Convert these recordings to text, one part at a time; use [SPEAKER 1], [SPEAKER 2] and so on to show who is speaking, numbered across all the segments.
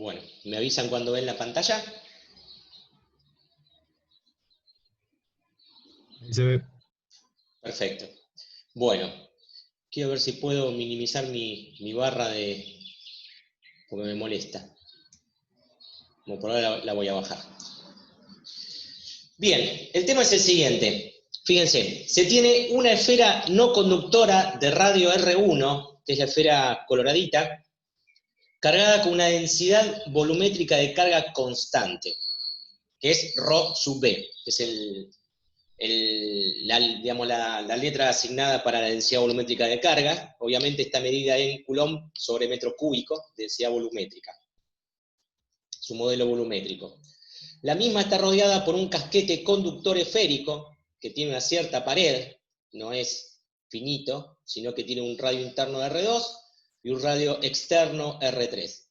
[SPEAKER 1] Bueno, ¿me avisan cuando ven la pantalla?
[SPEAKER 2] Ahí se ve.
[SPEAKER 1] Perfecto. Bueno, quiero ver si puedo minimizar mi barra porque me molesta. Como por ahora la voy a bajar. Bien, el tema es el siguiente. Fíjense, se tiene una esfera no conductora de radio R1, que es la esfera coloradita, cargada con una densidad volumétrica de carga constante, que es ρ sub b, que es la letra asignada para la densidad volumétrica de carga. Obviamente está medida en Coulomb sobre metro cúbico, densidad volumétrica, su modelo volumétrico. La misma está rodeada por un casquete conductor esférico que tiene una cierta pared, no es finito, sino que tiene un radio interno de R2 y un radio externo R3.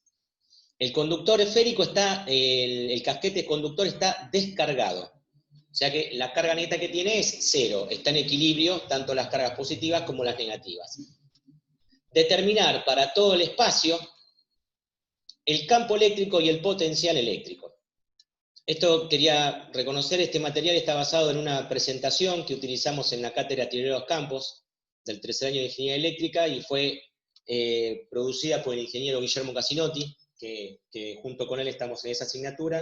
[SPEAKER 1] El conductor esférico el casquete conductor está descargado, o sea que la carga neta que tiene es cero, está en equilibrio tanto las cargas positivas como las negativas. Determinar para todo el espacio el campo eléctrico y el potencial eléctrico. Esto quería reconocer, este material está basado en una presentación que utilizamos en la cátedra Teoría de los Campos del tercer año de Ingeniería Eléctrica y fue producida por el ingeniero Guillermo Casinotti, que junto con él estamos en esa asignatura.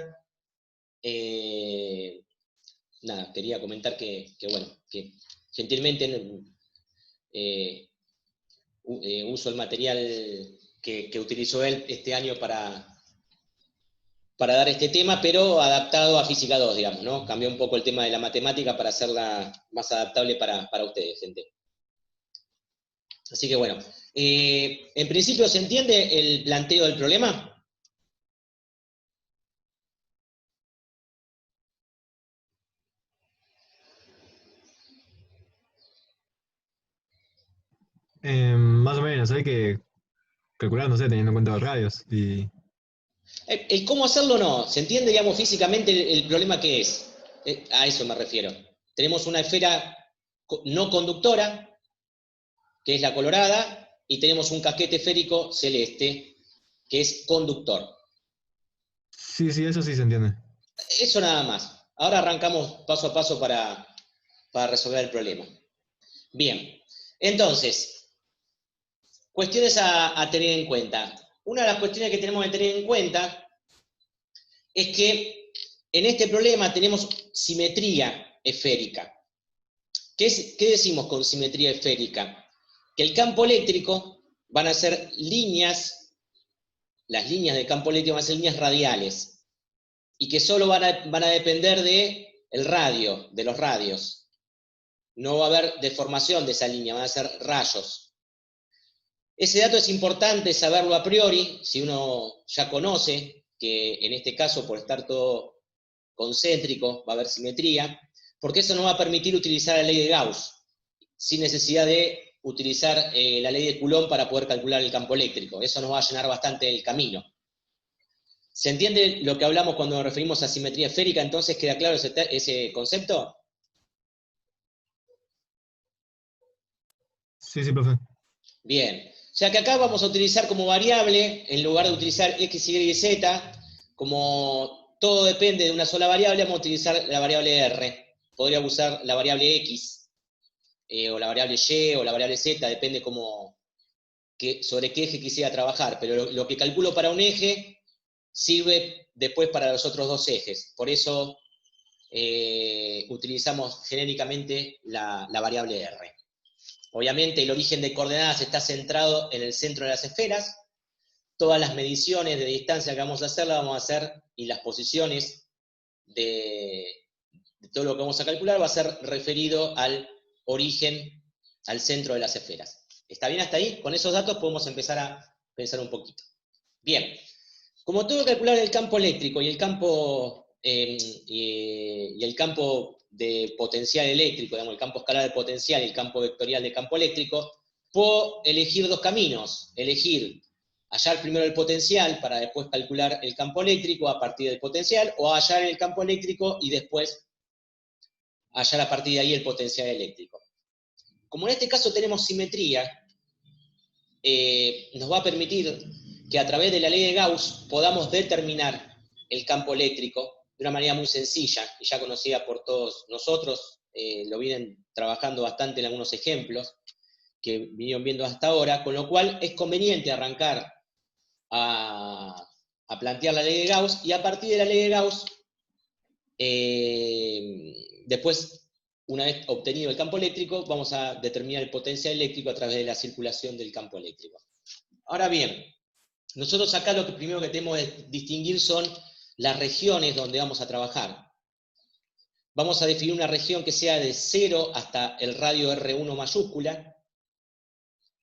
[SPEAKER 1] Nada, quería comentar que gentilmente uso el material que utilizó él este año para dar este tema, pero adaptado a Física 2, digamos, ¿no? Cambió un poco el tema de la matemática para hacerla más adaptable para ustedes, gente. Así que bueno, en principio, ¿se entiende el planteo del problema?
[SPEAKER 2] Más o menos, hay que calcular, no sé, teniendo en cuenta los radios. Y
[SPEAKER 1] El cómo hacerlo no, ¿se entiende, digamos, físicamente el problema que es? A eso me refiero. Tenemos una esfera no conductora, que es la colorada, y tenemos un casquete esférico celeste, que es conductor.
[SPEAKER 2] sí, sí, eso sí se entiende.
[SPEAKER 1] Eso nada más. Ahora arrancamos paso a paso para resolver el problema. Bien, entonces, cuestiones a tener en cuenta. Una de las cuestiones que tenemos que tener en cuenta es que en este problema tenemos simetría esférica. ¿Qué decimos con simetría esférica? Que el campo eléctrico van a ser líneas, las líneas del campo eléctrico van a ser líneas radiales, y que solo van a depender del radio, de los radios. No va a haber deformación de esa línea, van a ser rayos. Ese dato es importante saberlo a priori, si uno ya conoce que en este caso, por estar todo concéntrico, va a haber simetría, porque eso nos va a permitir utilizar la ley de Gauss, sin necesidad de utilizar la ley de Coulomb para poder calcular el campo eléctrico. Eso nos va a llenar bastante el camino. ¿Se entiende lo que hablamos cuando nos referimos a simetría esférica? Entonces, ¿queda claro ese concepto?
[SPEAKER 2] Sí, sí, profe.
[SPEAKER 1] Bien. O sea que acá vamos a utilizar como variable, en lugar de utilizar x, y, z, como todo depende de una sola variable, vamos a utilizar la variable r. Podría usar la variable x, o la variable y, o la variable z, depende sobre qué eje quisiera trabajar. Pero lo que calculo para un eje sirve después para los otros dos ejes. Por eso utilizamos genéricamente la variable r. Obviamente el origen de coordenadas está centrado en el centro de las esferas. Todas las mediciones de distancia que vamos a hacer, las vamos a hacer, y las posiciones de todo lo que vamos a calcular va a ser referido al origen, al centro de las esferas. ¿Está bien hasta ahí? Con esos datos podemos empezar a pensar un poquito. Bien, como tengo que calcular el campo eléctrico y el campo de potencial eléctrico, digamos, el campo escalar de potencial y el campo vectorial de campo eléctrico, puedo elegir dos caminos. Elegir hallar primero el potencial para después calcular el campo eléctrico a partir del potencial, o hallar el campo eléctrico y después hallar a partir de ahí el potencial eléctrico. Como en este caso tenemos simetría, nos va a permitir que a través de la ley de Gauss podamos determinar el campo eléctrico de una manera muy sencilla, y ya conocida por todos nosotros, lo vienen trabajando bastante en algunos ejemplos que vinieron viendo hasta ahora, con lo cual es conveniente arrancar a plantear la ley de Gauss, y a partir de la ley de Gauss, después, una vez obtenido el campo eléctrico, vamos a determinar el potencial eléctrico a través de la circulación del campo eléctrico. Ahora bien, nosotros acá lo que primero que tenemos que distinguir son las regiones donde vamos a trabajar. Vamos a definir una región que sea de 0 hasta el radio R1 mayúscula,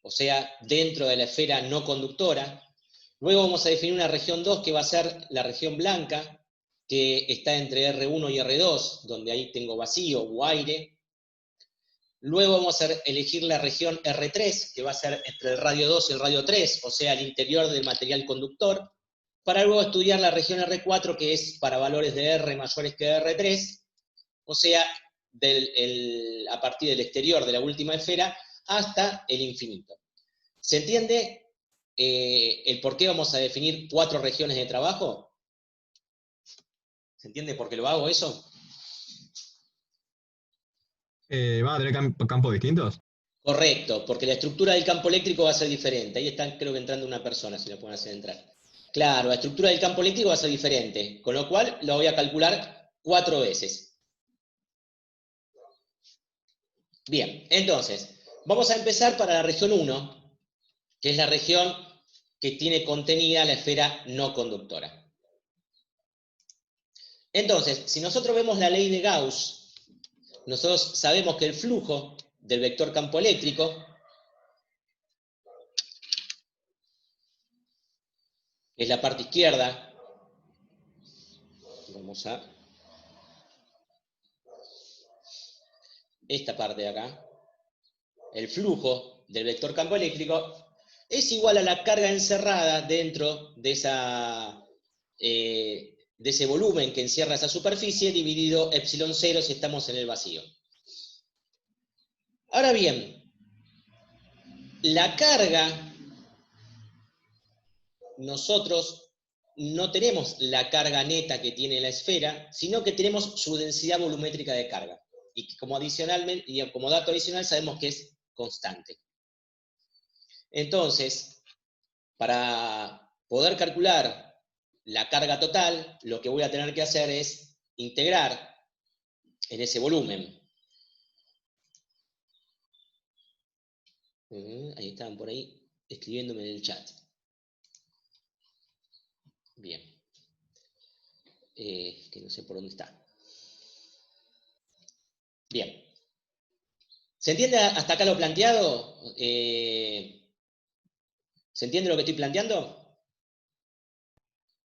[SPEAKER 1] o sea, dentro de la esfera no conductora. Luego vamos a definir una región 2 que va a ser la región blanca, que está entre R1 y R2, donde ahí tengo vacío o aire. Luego vamos a elegir la región R3, que va a ser entre el radio 2 y el radio 3, o sea, el interior del material conductor, para luego estudiar la región R4, que es para valores de R mayores que R3, o sea, a partir del exterior de la última esfera hasta el infinito. ¿Se entiende el por qué vamos a definir 4 regiones de trabajo? ¿Se entiende por qué lo hago eso?
[SPEAKER 2] ¿Van a tener campos distintos?
[SPEAKER 1] Correcto, porque la estructura del campo eléctrico va a ser diferente. Ahí está, creo que entrando una persona, si lo pueden hacer entrar. Claro, la estructura del campo eléctrico va a ser diferente, con lo cual lo voy a calcular 4 veces. Bien, entonces, vamos a empezar para la región 1, que es la región que tiene contenida la esfera no conductora. Entonces, si nosotros vemos la ley de Gauss, nosotros sabemos que el flujo del vector campo eléctrico es la parte izquierda. Vamos a esta parte de acá. El flujo del vector campo eléctrico es igual a la carga encerrada dentro de ese volumen que encierra esa superficie, dividido epsilon 0 si estamos en el vacío. Ahora bien, la carga, nosotros no tenemos la carga neta que tiene la esfera, sino que tenemos su densidad volumétrica de carga. Y como dato adicional sabemos que es constante. Entonces, para poder calcular la carga total, lo que voy a tener que hacer es integrar en ese volumen. Ahí estaban por ahí escribiéndome en el chat. Bien. Que no sé por dónde está. Bien. ¿Se entiende hasta acá lo planteado? ¿Se entiende lo que estoy planteando?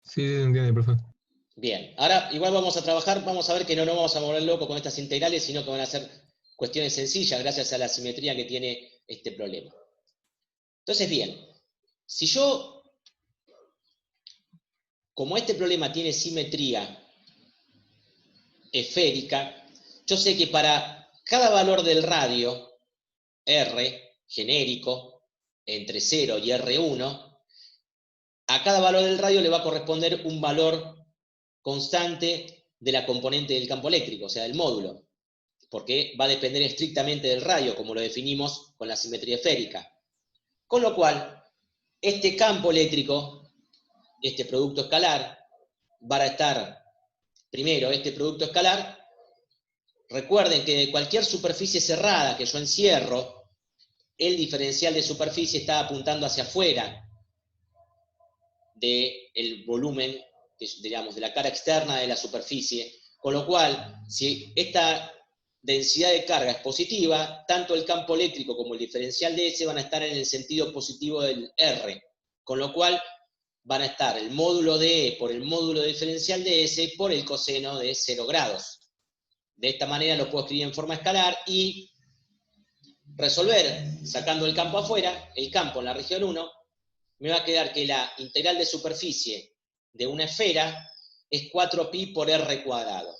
[SPEAKER 2] Sí, entiende, profe.
[SPEAKER 1] Bien, ahora igual vamos a trabajar, vamos a ver que no nos vamos a volver locos con estas integrales, sino que van a ser cuestiones sencillas gracias a la simetría que tiene este problema. Entonces, bien, si yo, como este problema tiene simetría esférica, yo sé que para cada valor del radio, R, genérico, entre 0 y R1, a cada valor del radio le va a corresponder un valor constante de la componente del campo eléctrico, o sea, del módulo, porque va a depender estrictamente del radio, como lo definimos con la simetría esférica. Con lo cual, este campo eléctrico, este producto escalar, va a estar, primero, este producto escalar, recuerden que de cualquier superficie cerrada que yo encierro, el diferencial de superficie está apuntando hacia afuera del volumen, digamos, de la cara externa de la superficie, con lo cual, si esta densidad de carga es positiva, tanto el campo eléctrico como el diferencial de S van a estar en el sentido positivo del R, con lo cual van a estar el módulo de E por el módulo diferencial de S por el coseno de 0 grados. De esta manera lo puedo escribir en forma escalar y resolver, sacando el campo afuera, el campo en la región 1, me va a quedar que la integral de superficie de una esfera es 4pi por r cuadrado.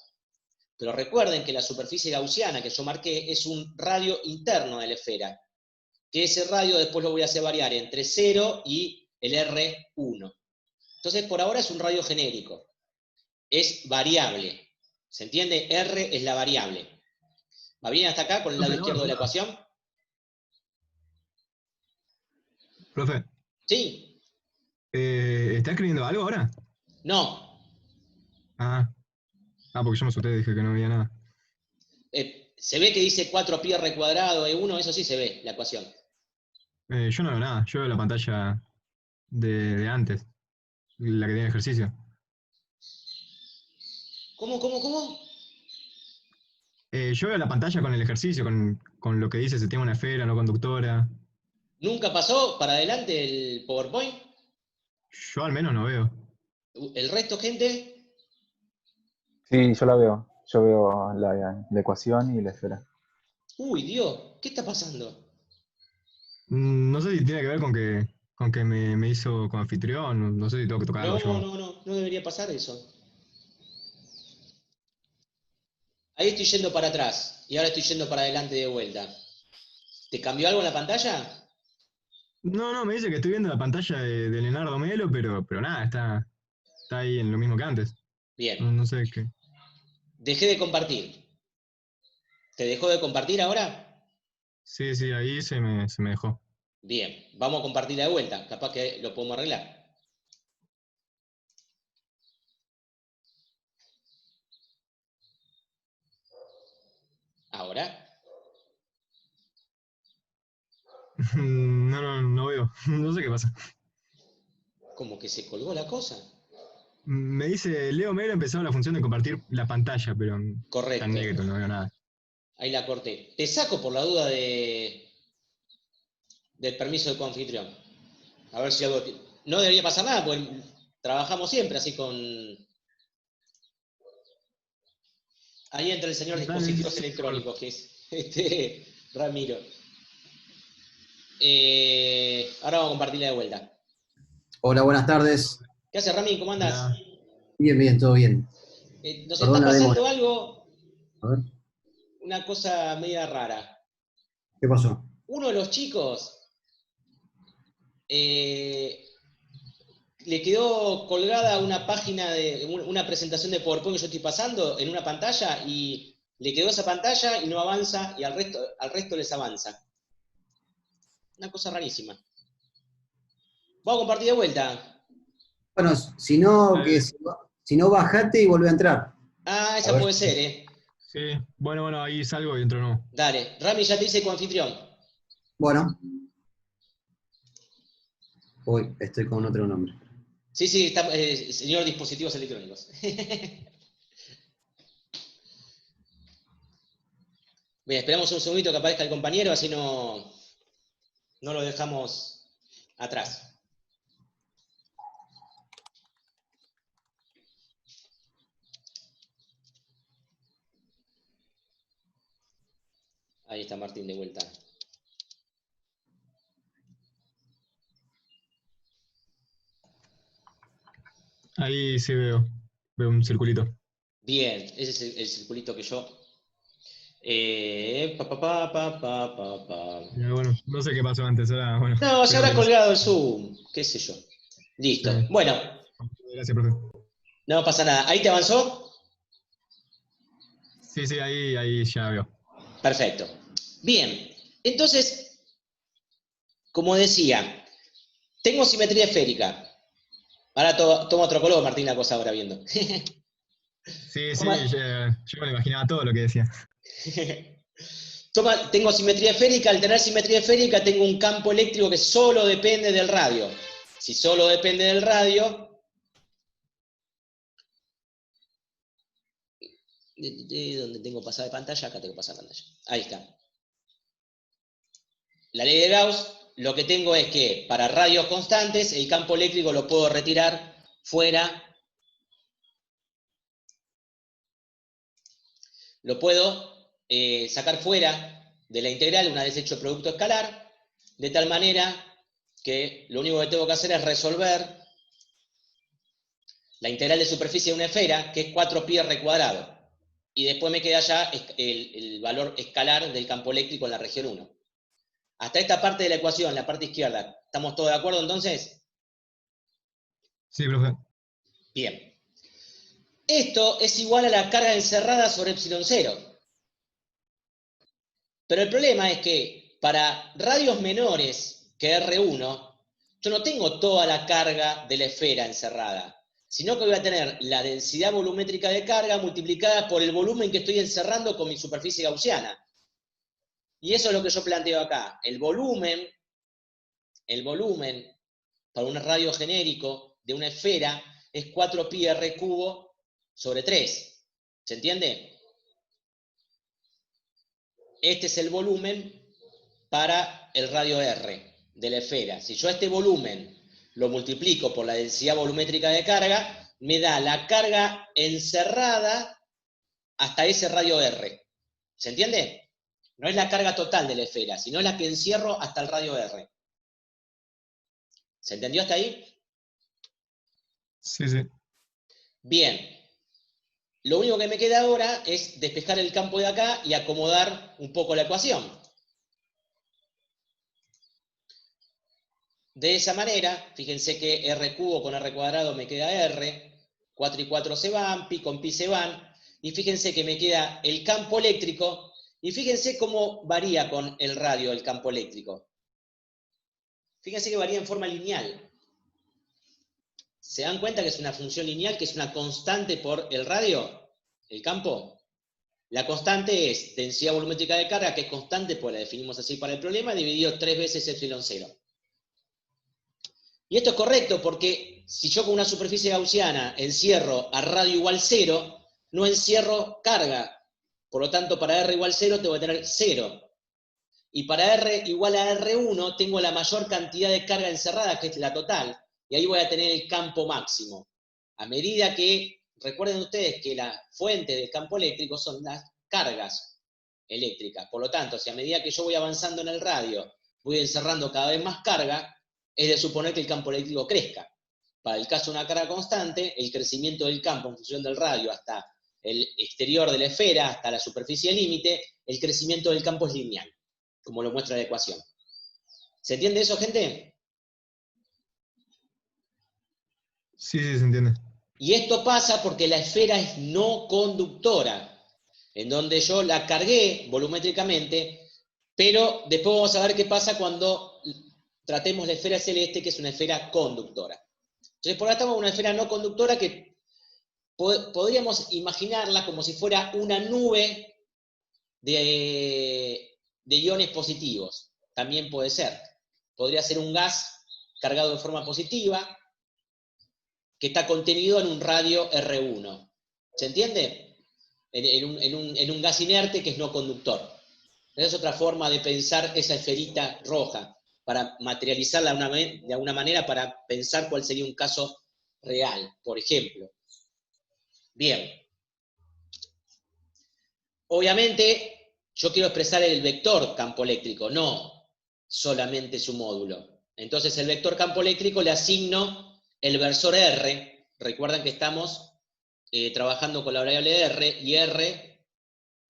[SPEAKER 1] Pero recuerden que la superficie gaussiana que yo marqué es un radio interno de la esfera, que ese radio después lo voy a hacer variar entre 0 y el R1. Entonces, por ahora es un radio genérico. Es variable. ¿Se entiende? R es la variable. ¿Va bien hasta acá con el lado
[SPEAKER 2] Profe,
[SPEAKER 1] izquierdo de la ecuación?
[SPEAKER 2] profe,
[SPEAKER 1] ¿Sí?
[SPEAKER 2] ¿está escribiendo algo ahora?
[SPEAKER 1] No.
[SPEAKER 2] Ah, porque yo me asusté, dije que no había nada.
[SPEAKER 1] Se ve que dice 4pi r cuadrado E1, eso sí se ve, la ecuación.
[SPEAKER 2] Yo no veo nada, yo veo la pantalla de antes, la que tiene ejercicio.
[SPEAKER 1] ¿Cómo?
[SPEAKER 2] Yo veo la pantalla con el ejercicio, con lo que dice se tiene una esfera no conductora.
[SPEAKER 1] ¿Nunca pasó para adelante el PowerPoint?
[SPEAKER 2] Yo al menos no veo.
[SPEAKER 1] ¿El resto, gente?
[SPEAKER 3] Sí, yo la veo. Yo veo la ecuación y la esfera.
[SPEAKER 1] Uy, Dios, ¿qué está pasando?
[SPEAKER 2] No sé si tiene que ver con que me hizo como anfitrión, no sé si tengo que tocar algo yo.
[SPEAKER 1] No debería pasar eso. Ahí estoy yendo para atrás y ahora estoy yendo para adelante de vuelta. ¿Te cambió algo en la pantalla?
[SPEAKER 2] No, me dice que estoy viendo la pantalla de Leonardo Melo, pero nada, está ahí en lo mismo que antes.
[SPEAKER 1] Bien,
[SPEAKER 2] No sé qué.
[SPEAKER 1] dejé de compartir. ¿Te dejó de compartir ahora?
[SPEAKER 2] Sí, ahí se me dejó.
[SPEAKER 1] Bien, vamos a compartirla de vuelta. Capaz que lo podemos arreglar. Ahora,
[SPEAKER 2] No veo. No sé qué pasa.
[SPEAKER 1] como que se colgó la cosa.
[SPEAKER 2] Me dice, Leo Melo empezó la función de compartir la pantalla, pero está en
[SPEAKER 1] Correcto.
[SPEAKER 2] negro, no veo nada.
[SPEAKER 1] Ahí la corté. Te saco por la duda del permiso de coanfitrión. A ver si algo... No debería pasar nada, porque trabajamos siempre así con... Ahí entra el señor
[SPEAKER 2] Dale,
[SPEAKER 1] dispositivos
[SPEAKER 2] sí, mejor.
[SPEAKER 1] electrónicos, que es Ramiro. Ahora vamos a compartirla de vuelta.
[SPEAKER 4] Hola, buenas tardes.
[SPEAKER 1] ¿Qué hace, Rami? ¿Cómo andás?
[SPEAKER 2] Hola.
[SPEAKER 4] Bien, todo bien.
[SPEAKER 1] Nos está
[SPEAKER 4] Perdón la demora.
[SPEAKER 1] pasando algo,
[SPEAKER 4] A ver,
[SPEAKER 1] una cosa media rara.
[SPEAKER 4] ¿qué pasó?
[SPEAKER 1] Uno de los chicos eh, le quedó colgada una página de una presentación de PowerPoint que yo estoy pasando en una pantalla y le quedó esa pantalla y no avanza y al resto les avanza. Una cosa rarísima. Vamos a compartir de vuelta.
[SPEAKER 4] Bueno, si no, bajate y volvé a entrar.
[SPEAKER 1] Ah,
[SPEAKER 4] A
[SPEAKER 1] esa
[SPEAKER 4] ver.
[SPEAKER 1] puede ser, ¿eh?
[SPEAKER 2] Sí, bueno, ahí salgo y entro no.
[SPEAKER 1] Dale, Rami ya te hice coanfitrión.
[SPEAKER 4] Bueno, hoy estoy con otro nombre.
[SPEAKER 1] Sí, está, señor dispositivos electrónicos. Bien, esperamos un segundito que aparezca el compañero, así no lo dejamos atrás. Ahí está Martín de vuelta.
[SPEAKER 2] Ahí sí veo un circulito.
[SPEAKER 1] Bien, ese es el circulito que yo...
[SPEAKER 2] Bueno, no sé qué pasó antes, ahora, bueno,
[SPEAKER 1] No, se
[SPEAKER 2] espero
[SPEAKER 1] habrá
[SPEAKER 2] que no sé.
[SPEAKER 1] colgado el Zoom, qué sé yo. Listo.
[SPEAKER 2] Sí.
[SPEAKER 1] Bueno,
[SPEAKER 2] Gracias, profe.
[SPEAKER 1] no pasa nada. ¿Ahí te avanzó?
[SPEAKER 2] Sí, ahí ya veo.
[SPEAKER 1] Perfecto. Bien, entonces, como decía, tengo simetría esférica. Ahora toma otro color, Martín, la cosa ahora viendo.
[SPEAKER 2] Sí,
[SPEAKER 1] Toma-
[SPEAKER 2] yo me lo imaginaba todo lo que decía.
[SPEAKER 1] tengo simetría esférica, al tener simetría esférica tengo un campo eléctrico que solo depende del radio. Si solo depende del radio, ¿dónde tengo pasada de pantalla? Acá tengo pasada de pantalla. Ahí está. La ley de Gauss, lo que tengo es que para radios constantes el campo eléctrico lo puedo retirar fuera, lo puedo sacar fuera de la integral una vez hecho el producto escalar, de tal manera que lo único que tengo que hacer es resolver la integral de superficie de una esfera, que es 4pi r cuadrado. Y después me queda ya el valor escalar del campo eléctrico en la región 1. Hasta esta parte de la ecuación, la parte izquierda, ¿estamos todos de acuerdo entonces?
[SPEAKER 2] Sí, profe.
[SPEAKER 1] Bien. Esto es igual a la carga encerrada sobre epsilon 0. Pero el problema es que para radios menores que R1, yo no tengo toda la carga de la esfera encerrada, sino que voy a tener la densidad volumétrica de carga multiplicada por el volumen que estoy encerrando con mi superficie gaussiana. Y eso es lo que yo planteo acá. El volumen para un radio genérico de una esfera es 4pi r cubo sobre 3. ¿Se entiende? Este es el volumen para el radio R de la esfera. Si yo este volumen lo multiplico por la densidad volumétrica de carga, me da la carga encerrada hasta ese radio R. ¿Se entiende? No es la carga total de la esfera, sino la que encierro hasta el radio R. ¿Se entendió hasta ahí?
[SPEAKER 2] Sí, sí.
[SPEAKER 1] Bien. Lo único que me queda ahora es despejar el campo de acá y acomodar un poco la ecuación. De esa manera, fíjense que r cubo con r cuadrado me queda r, 4 y 4 se van, pi con pi se van, y fíjense que me queda el campo eléctrico, y fíjense cómo varía con el radio el campo eléctrico. Fíjense que varía en forma lineal. ¿Se dan cuenta que es una función lineal, que es una constante por el radio, el campo? La constante es densidad volumétrica de carga, que es constante, pues la definimos así para el problema, dividido 3 veces epsilon 0. Y esto es correcto porque si yo con una superficie gaussiana encierro a radio igual 0, no encierro carga. Por lo tanto, para R igual 0 tengo que tener 0. Y para R igual a R1 tengo la mayor cantidad de carga encerrada, que es la total. Y ahí voy a tener el campo máximo. A medida que, recuerden ustedes que la fuente del campo eléctrico son las cargas eléctricas. Por lo tanto, si a medida que yo voy avanzando en el radio, voy encerrando cada vez más carga, es de suponer que el campo eléctrico crezca. Para el caso de una carga constante, el crecimiento del campo en función del radio hasta el exterior de la esfera, hasta la superficie límite, el crecimiento del campo es lineal, como lo muestra la ecuación. ¿Se entiende eso, gente?
[SPEAKER 2] Sí, sí, se entiende.
[SPEAKER 1] Y esto pasa porque la esfera es no conductora, en donde yo la cargué volumétricamente, pero después vamos a ver qué pasa cuando tratemos la esfera celeste, que es una esfera conductora. Entonces, por acá estamos en una esfera no conductora que podríamos imaginarla como si fuera una nube de iones positivos. También puede ser. Podría ser un gas cargado de forma positiva, que está contenido en un radio R1. ¿Se entiende? En un gas inerte que es no conductor. Esa es otra forma de pensar esa esferita roja, para materializarla de alguna manera, para pensar cuál sería un caso real, por ejemplo. Bien. Obviamente, yo quiero expresar el vector campo eléctrico, no solamente su módulo. Entonces, el vector campo eléctrico le asigno el versor R. Recuerden que estamos trabajando con la variable R, y R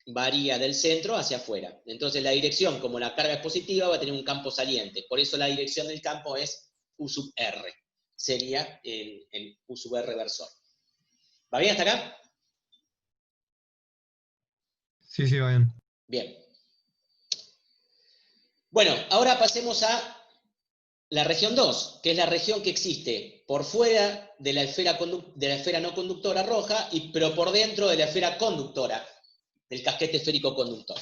[SPEAKER 1] varía del centro hacia afuera. Entonces la dirección, como la carga es positiva, va a tener un campo saliente. Por eso la dirección del campo es U sub R. Sería el U sub R versor. ¿Va bien hasta acá?
[SPEAKER 2] Sí, sí, va bien.
[SPEAKER 1] Bien. Bueno, ahora pasemos a la región 2, que es la región que existe por fuera de la esfera no conductora roja, pero por dentro de la esfera conductora, del casquete esférico conductor.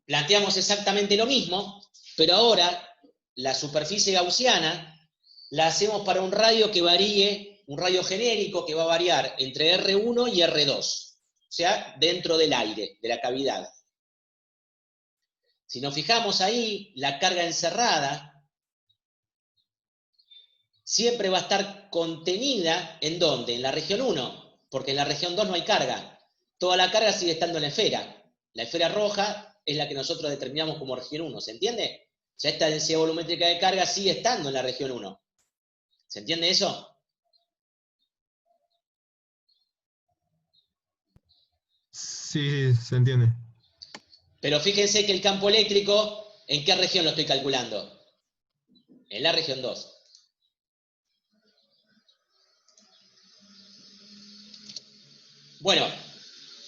[SPEAKER 1] Planteamos exactamente lo mismo, pero ahora la superficie gaussiana la hacemos para un radio que varíe, un radio genérico que va a variar entre R1 y R2, o sea, dentro del aire, de la cavidad. Si nos fijamos ahí, la carga encerrada siempre va a estar contenida, ¿en dónde? En la región 1, porque en la región 2 no hay carga. Toda la carga sigue estando en la esfera. La esfera roja es la que nosotros determinamos como región 1, ¿se entiende? O sea, esta densidad volumétrica de carga sigue estando en la región 1. ¿Se entiende eso?
[SPEAKER 2] Sí, sí, se entiende.
[SPEAKER 1] Pero fíjense que el campo eléctrico, ¿en qué región lo estoy calculando? En la región 2. Bueno,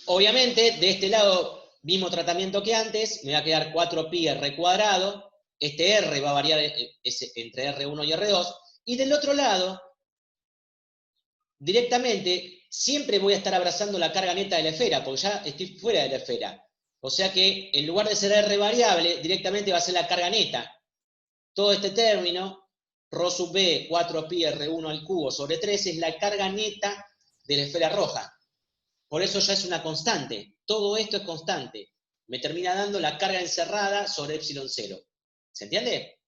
[SPEAKER 1] obviamente, de este lado, mismo tratamiento que antes, me va a quedar 4pi r cuadrado, este r va a variar entre R1 y R2, y del otro lado, directamente, siempre voy a estar abrazando la carga neta de la esfera, porque ya estoy fuera de la esfera. O sea que, en lugar de ser R variable, directamente va a ser la carga neta. Todo este término, ρ sub b, 4pi R1 al cubo sobre 3, es la carga neta de la esfera roja. Por eso ya es una constante. Todo esto es constante. Me termina dando la carga encerrada sobre epsilon 0. ¿Se entiende?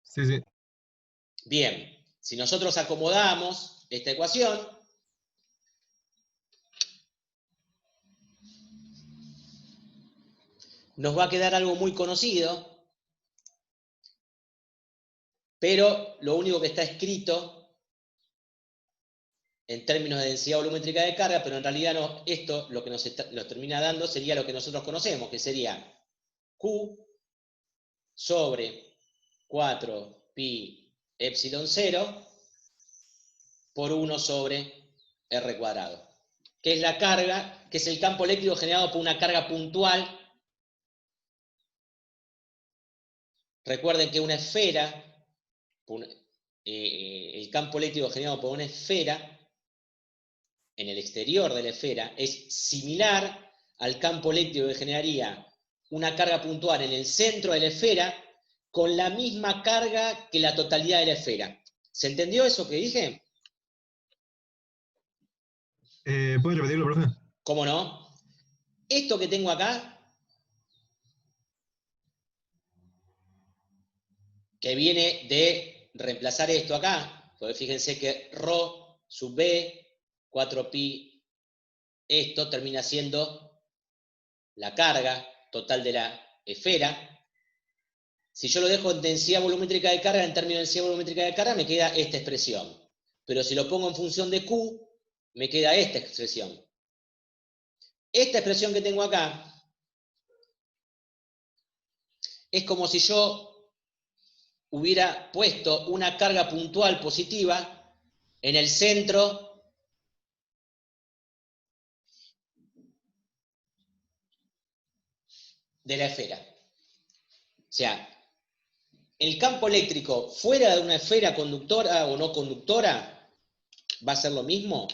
[SPEAKER 2] Sí, sí.
[SPEAKER 1] Bien. Si nosotros acomodamos esta ecuación, nos va a quedar algo muy conocido, pero lo único que está escrito en términos de densidad volumétrica de carga, pero en realidad no, esto lo que nos termina dando sería lo que nosotros conocemos, que sería Q sobre 4pi epsilon 0 por 1 sobre R cuadrado, que es la carga, que es el campo eléctrico generado por una carga puntual. Recuerden que una esfera, el campo eléctrico generado por una esfera, en el exterior de la esfera, es similar al campo eléctrico que generaría una carga puntual en el centro de la esfera con la misma carga que la totalidad de la esfera. ¿Se entendió eso que dije?
[SPEAKER 2] ¿Puedes repetirlo, profe?
[SPEAKER 1] ¿Cómo no? Esto que tengo acá, que viene de reemplazar esto acá, porque fíjense que ρ sub b, 4pi, esto termina siendo la carga total de la esfera. Si yo lo dejo en densidad volumétrica de carga, en términos de densidad volumétrica de carga, me queda esta expresión. Pero si lo pongo en función de Q, me queda esta expresión. Esta expresión que tengo acá es como si yo hubiera puesto una carga puntual positiva en el centro de la esfera. O sea, el campo eléctrico fuera de una esfera conductora o no conductora va a ser lo mismo.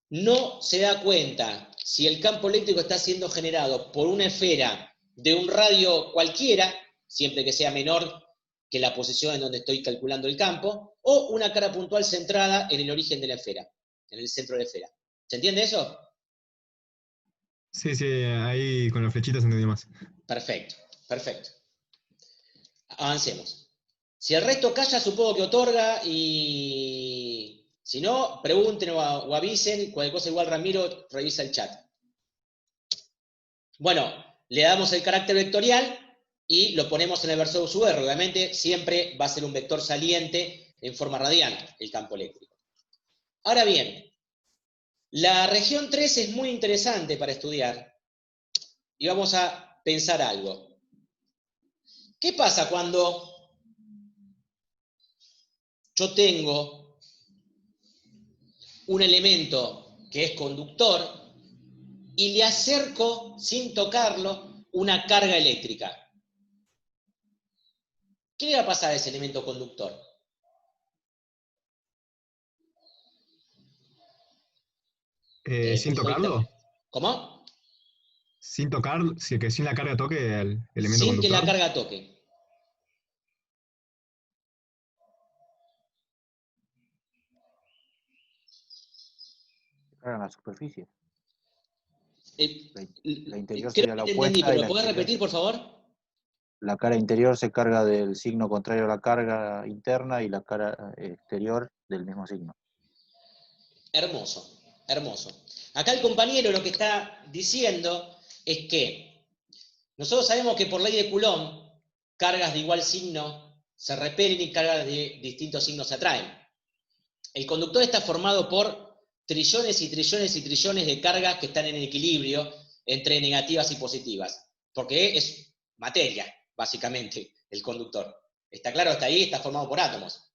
[SPEAKER 1] No se da cuenta si el campo eléctrico está siendo generado por una esfera de un radio cualquiera, siempre que sea menor que la posición en donde estoy calculando el campo, o una carga puntual centrada en el origen de la esfera, en el centro de la esfera. ¿Se entiende eso?
[SPEAKER 2] Sí, sí, ahí con las flechitas entendí más.
[SPEAKER 1] Perfecto, perfecto. Avancemos. Si el resto calla, supongo que otorga, y si no, pregunten o avisen, cualquier cosa igual Ramiro revisa el chat. Bueno, le damos el carácter vectorial y lo ponemos en el versor sub R. Obviamente siempre va a ser un vector saliente en forma radial el campo eléctrico. Ahora bien, la región 3 es muy interesante para estudiar y vamos a pensar algo. ¿Qué pasa cuando yo tengo un elemento que es conductor y le acerco, sin tocarlo, una carga eléctrica? ¿Qué le va a pasar a ese elemento conductor?
[SPEAKER 2] ¿Sin tocarlo?
[SPEAKER 1] ¿Cómo?
[SPEAKER 2] Sin tocar, que sin la carga toque el elemento
[SPEAKER 1] Sin que la
[SPEAKER 2] conductor.
[SPEAKER 1] carga toque.
[SPEAKER 3] Carga en la superficie. La
[SPEAKER 1] Creo
[SPEAKER 3] interior
[SPEAKER 1] que
[SPEAKER 3] sería la
[SPEAKER 1] te entendí,
[SPEAKER 3] opuesta
[SPEAKER 1] pero
[SPEAKER 3] y
[SPEAKER 1] ¿lo
[SPEAKER 3] la
[SPEAKER 1] podés
[SPEAKER 3] exterior.
[SPEAKER 1] repetir, por favor?
[SPEAKER 3] La cara interior se carga del signo contrario a la carga interna y la cara exterior del mismo signo.
[SPEAKER 1] Hermoso, hermoso. Acá el compañero lo que está diciendo es que nosotros sabemos que por ley de Coulomb, cargas de igual signo se repelen y cargas de distintos signos se atraen. El conductor está formado por trillones y trillones y trillones de cargas que están en equilibrio entre negativas y positivas, porque es materia, básicamente, el conductor. ¿Está claro hasta ahí? Está formado por átomos.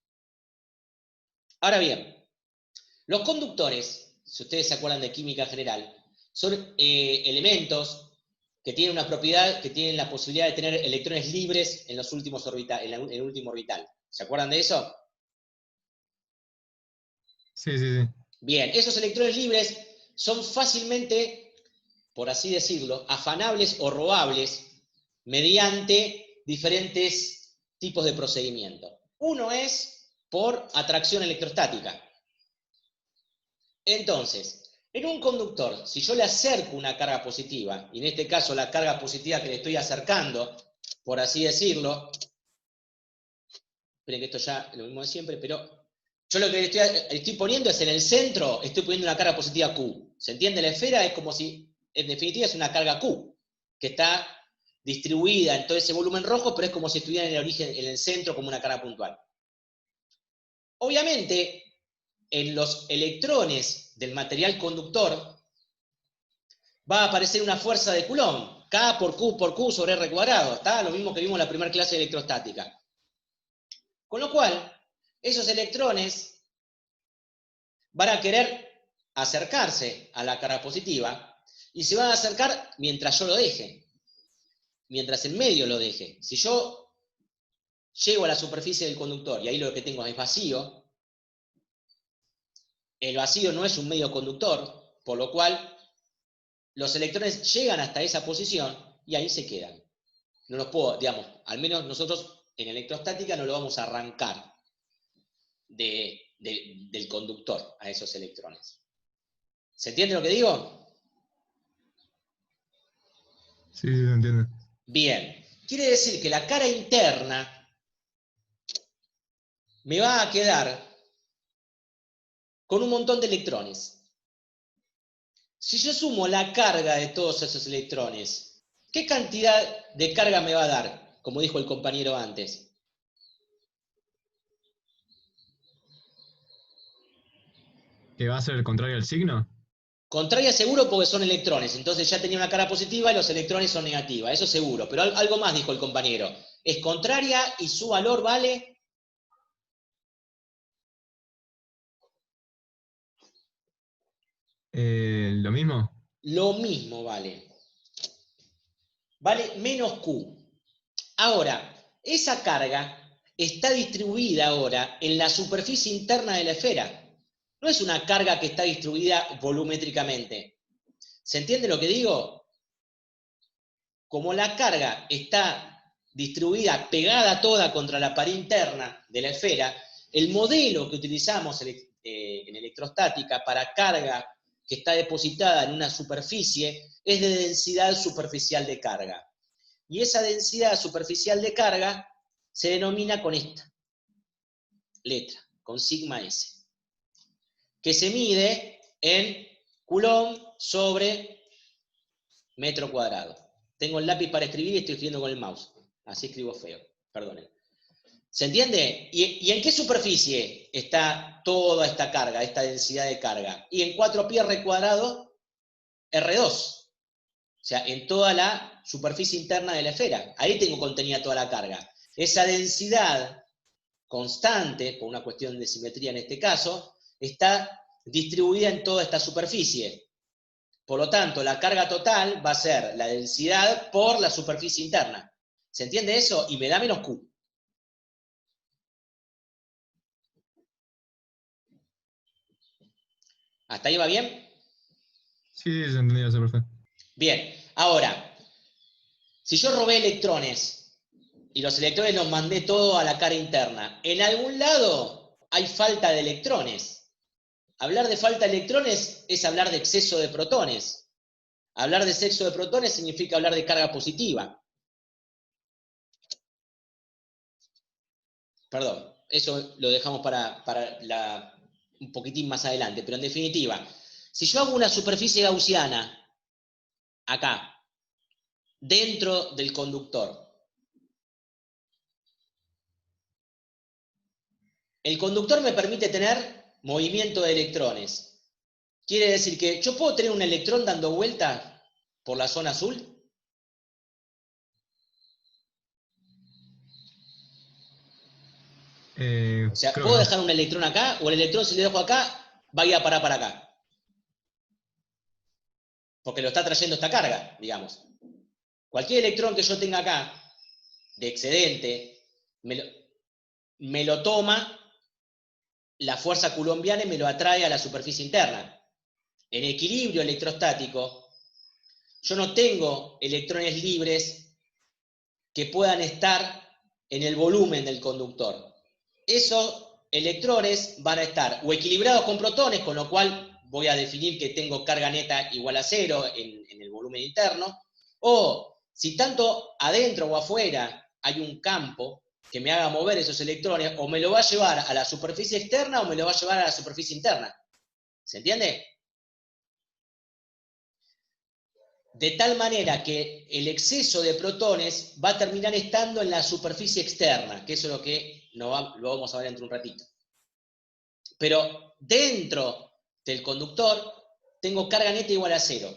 [SPEAKER 1] Ahora bien, los conductores, si ustedes se acuerdan de química general, son elementos que tienen una propiedad, que tienen la posibilidad de tener electrones libres en los últimos en el último orbital. ¿Se acuerdan de eso?
[SPEAKER 2] Sí, sí, sí.
[SPEAKER 1] Bien, esos electrones libres son fácilmente, por así decirlo, afanables o robables mediante diferentes tipos de procedimiento. Uno es por atracción electrostática. Entonces, en un conductor, si yo le acerco una carga positiva, y en este caso la carga positiva que le estoy acercando, por así decirlo, esperen que esto ya es lo mismo de siempre, pero yo lo que le estoy poniendo es en el centro, estoy poniendo una carga positiva Q. ¿Se entiende? La esfera es como si, en definitiva, es una carga Q, que está distribuida en todo ese volumen rojo, pero es como si estuviera en el origen, en el centro, como una carga puntual. Obviamente, en los electrones del material conductor va a aparecer una fuerza de Coulomb, K por Q sobre R cuadrado, ¿está? Lo mismo que vimos en la primera clase de electrostática. Con lo cual, esos electrones van a querer acercarse a la carga positiva y se van a acercar mientras yo lo deje, mientras el medio lo deje. Si yo llego a la superficie del conductor y ahí lo que tengo es vacío, el vacío no es un medio conductor, por lo cual los electrones llegan hasta esa posición y ahí se quedan. No los puedo, digamos, al menos nosotros en electrostática no lo vamos a arrancar del conductor a esos electrones. ¿Se entiende lo que digo?
[SPEAKER 2] Sí, sí, lo entiendo.
[SPEAKER 1] Bien, quiere decir que la cara interna me va a quedar con un montón de electrones. Si yo sumo la carga de todos esos electrones, ¿qué cantidad de carga me va a dar? Como dijo el compañero antes.
[SPEAKER 2] ¿Que va a ser el contrario al signo?
[SPEAKER 1] Contraria seguro porque son electrones, entonces ya tenía una carga positiva y los electrones son negativas, eso seguro. Pero algo más dijo el compañero. Es contraria y su valor vale...
[SPEAKER 2] ¿Lo mismo?
[SPEAKER 1] Lo mismo vale. Vale menos Q. Ahora, esa carga está distribuida ahora en la superficie interna de la esfera. No es una carga que está distribuida volumétricamente. ¿Se entiende lo que digo? Como la carga está distribuida, pegada toda contra la pared interna de la esfera, el modelo que utilizamos en electrostática para carga que está depositada en una superficie es de densidad superficial de carga. Y esa densidad superficial de carga se denomina con esta letra, con sigma S, que se mide en Coulomb sobre metro cuadrado. Tengo el lápiz para escribir y estoy escribiendo con el mouse. Así escribo feo, perdonen. ¿Se entiende? ¿Y en qué superficie está toda esta carga, esta densidad de carga? Y en 4pi r cuadrado R2. O sea, en toda la superficie interna de la esfera. Ahí tengo contenida toda la carga. Esa densidad constante, por una cuestión de simetría en este caso, está distribuida en toda esta superficie. Por lo tanto, la carga total va a ser la densidad por la superficie interna. ¿Se entiende eso? Y me da menos Q. ¿Hasta ahí va bien?
[SPEAKER 2] Sí, se entendía eso, perfecto.
[SPEAKER 1] Bien, ahora, si yo robé electrones y los electrones los mandé todo a la cara interna, en algún lado hay falta de electrones. Hablar de falta de electrones es hablar de exceso de protones. Hablar de exceso de protones significa hablar de carga positiva. Perdón, eso lo dejamos para un poquitín más adelante, pero en definitiva, si yo hago una superficie gaussiana acá, dentro del conductor, el conductor me permite tener movimiento de electrones. Quiere decir que yo puedo tener un electrón dando vuelta por la zona azul. O sea,
[SPEAKER 2] Creo que
[SPEAKER 1] ¿puedo
[SPEAKER 2] no.
[SPEAKER 1] dejar un electrón acá? O el electrón, si le dejo acá, va a ir a parar para acá. Porque lo está trayendo esta carga, digamos. Cualquier electrón que yo tenga acá, de excedente, me lo toma la fuerza coulombiana y me lo atrae a la superficie interna. En equilibrio electrostático, yo no tengo electrones libres que puedan estar en el volumen del conductor. Esos electrones van a estar o equilibrados con protones, con lo cual voy a definir que tengo carga neta igual a cero en el volumen interno, o si tanto adentro o afuera hay un campo que me haga mover esos electrones, o me lo va a llevar a la superficie externa o me lo va a llevar a la superficie interna. ¿Se entiende? De tal manera que el exceso de protones va a terminar estando en la superficie externa, que eso es lo que lo vamos a ver dentro de un ratito. Pero dentro del conductor tengo carga neta igual a cero,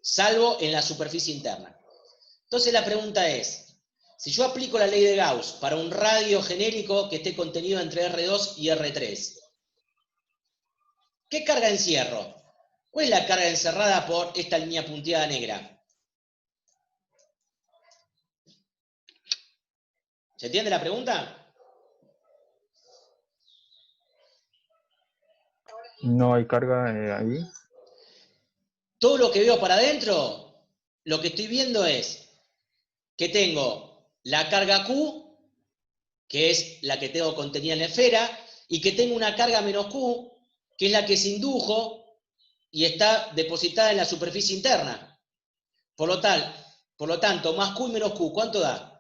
[SPEAKER 1] salvo en la superficie interna. Entonces la pregunta es, si yo aplico la ley de Gauss para un radio genérico que esté contenido entre R2 y R3, ¿qué carga encierro? ¿Cuál es la carga encerrada por esta línea punteada negra? ¿Se entiende la pregunta?
[SPEAKER 3] No hay carga ahí.
[SPEAKER 1] Todo lo que veo para adentro, lo que estoy viendo es que tengo la carga Q, que es la que tengo contenida en la esfera, y que tengo una carga menos Q, que es la que se indujo y está depositada en la superficie interna. Por lo tanto, más Q y menos Q, ¿cuánto da?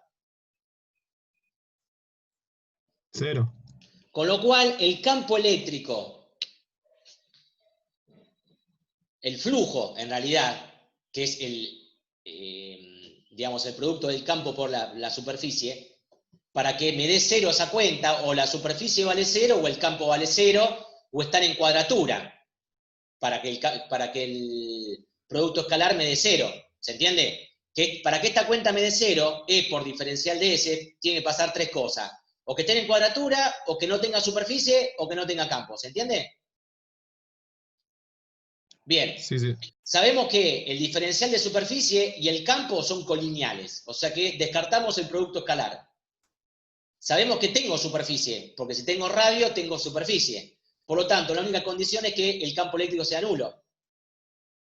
[SPEAKER 2] 0.
[SPEAKER 1] Con lo cual, el campo eléctrico, el flujo, en realidad, que es digamos, el producto del campo por la superficie, para que me dé cero esa cuenta, o la superficie vale cero, o el campo vale cero, o están en cuadratura, para que el producto escalar me dé cero. ¿Se entiende? Que para que esta cuenta me dé cero, E por diferencial de S, tiene que pasar tres cosas. O que esté en cuadratura, o que no tenga superficie, o que no tenga campo. ¿Se entiende? Bien.
[SPEAKER 2] Sí, sí.
[SPEAKER 1] Sabemos que el diferencial de superficie y el campo son colineales, o sea que descartamos el producto escalar. Sabemos que tengo superficie, porque si tengo radio, tengo superficie. Por lo tanto, la única condición es que el campo eléctrico sea nulo.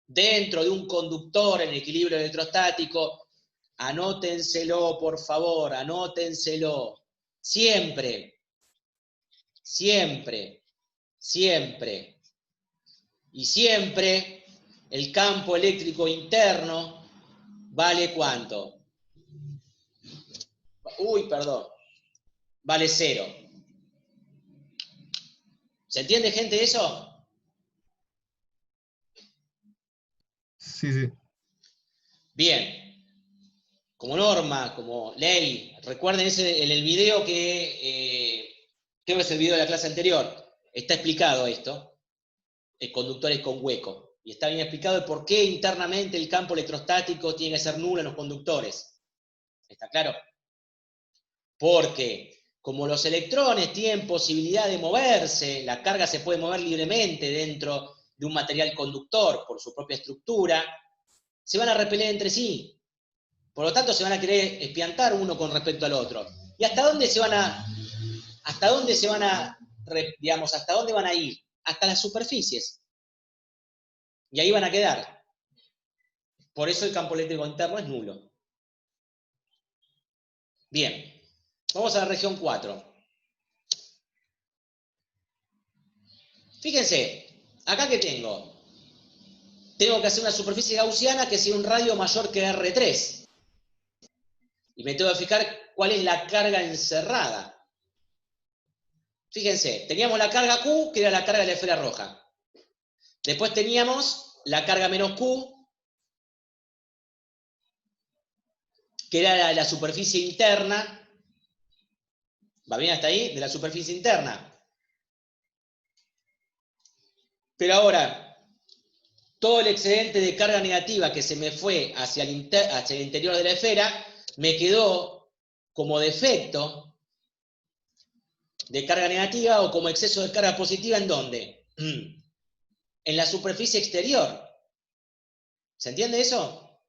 [SPEAKER 1] Dentro de un conductor en equilibrio electrostático, anótenselo, por favor, anótenselo. Siempre, siempre, siempre y siempre el campo eléctrico interno vale ¿cuánto? Uy, perdón. Vale cero. ¿Se entiende, gente, eso?
[SPEAKER 2] Sí, sí.
[SPEAKER 1] Bien. Como norma, como ley, recuerden en el video creo que es el video de la clase anterior, está explicado esto, conductores con hueco, y está bien explicado el por qué internamente el campo electrostático tiene que ser nulo en los conductores. ¿Está claro? Porque como los electrones tienen posibilidad de moverse, la carga se puede mover libremente dentro de un material conductor por su propia estructura, se van a repeler entre sí. Por lo tanto, se van a querer espiantar uno con respecto al otro. ¿Y hasta dónde digamos, hasta dónde van a ir? Hasta las superficies. Y ahí van a quedar. Por eso el campo eléctrico interno es nulo. Bien, vamos a la región 4. Fíjense, acá que tengo que hacer una superficie gaussiana que sea un radio mayor que R3. Y me tengo que fijar cuál es la carga encerrada. Fíjense, teníamos la carga Q, que era la carga de la esfera roja. Después teníamos la carga menos Q, que era la superficie interna. ¿Va bien hasta ahí? De la superficie interna. Pero ahora, todo el excedente de carga negativa que se me fue hacia el interior de la esfera, me quedó como defecto de carga negativa o como exceso de carga positiva, ¿en dónde? En la superficie exterior. ¿Se entiende eso?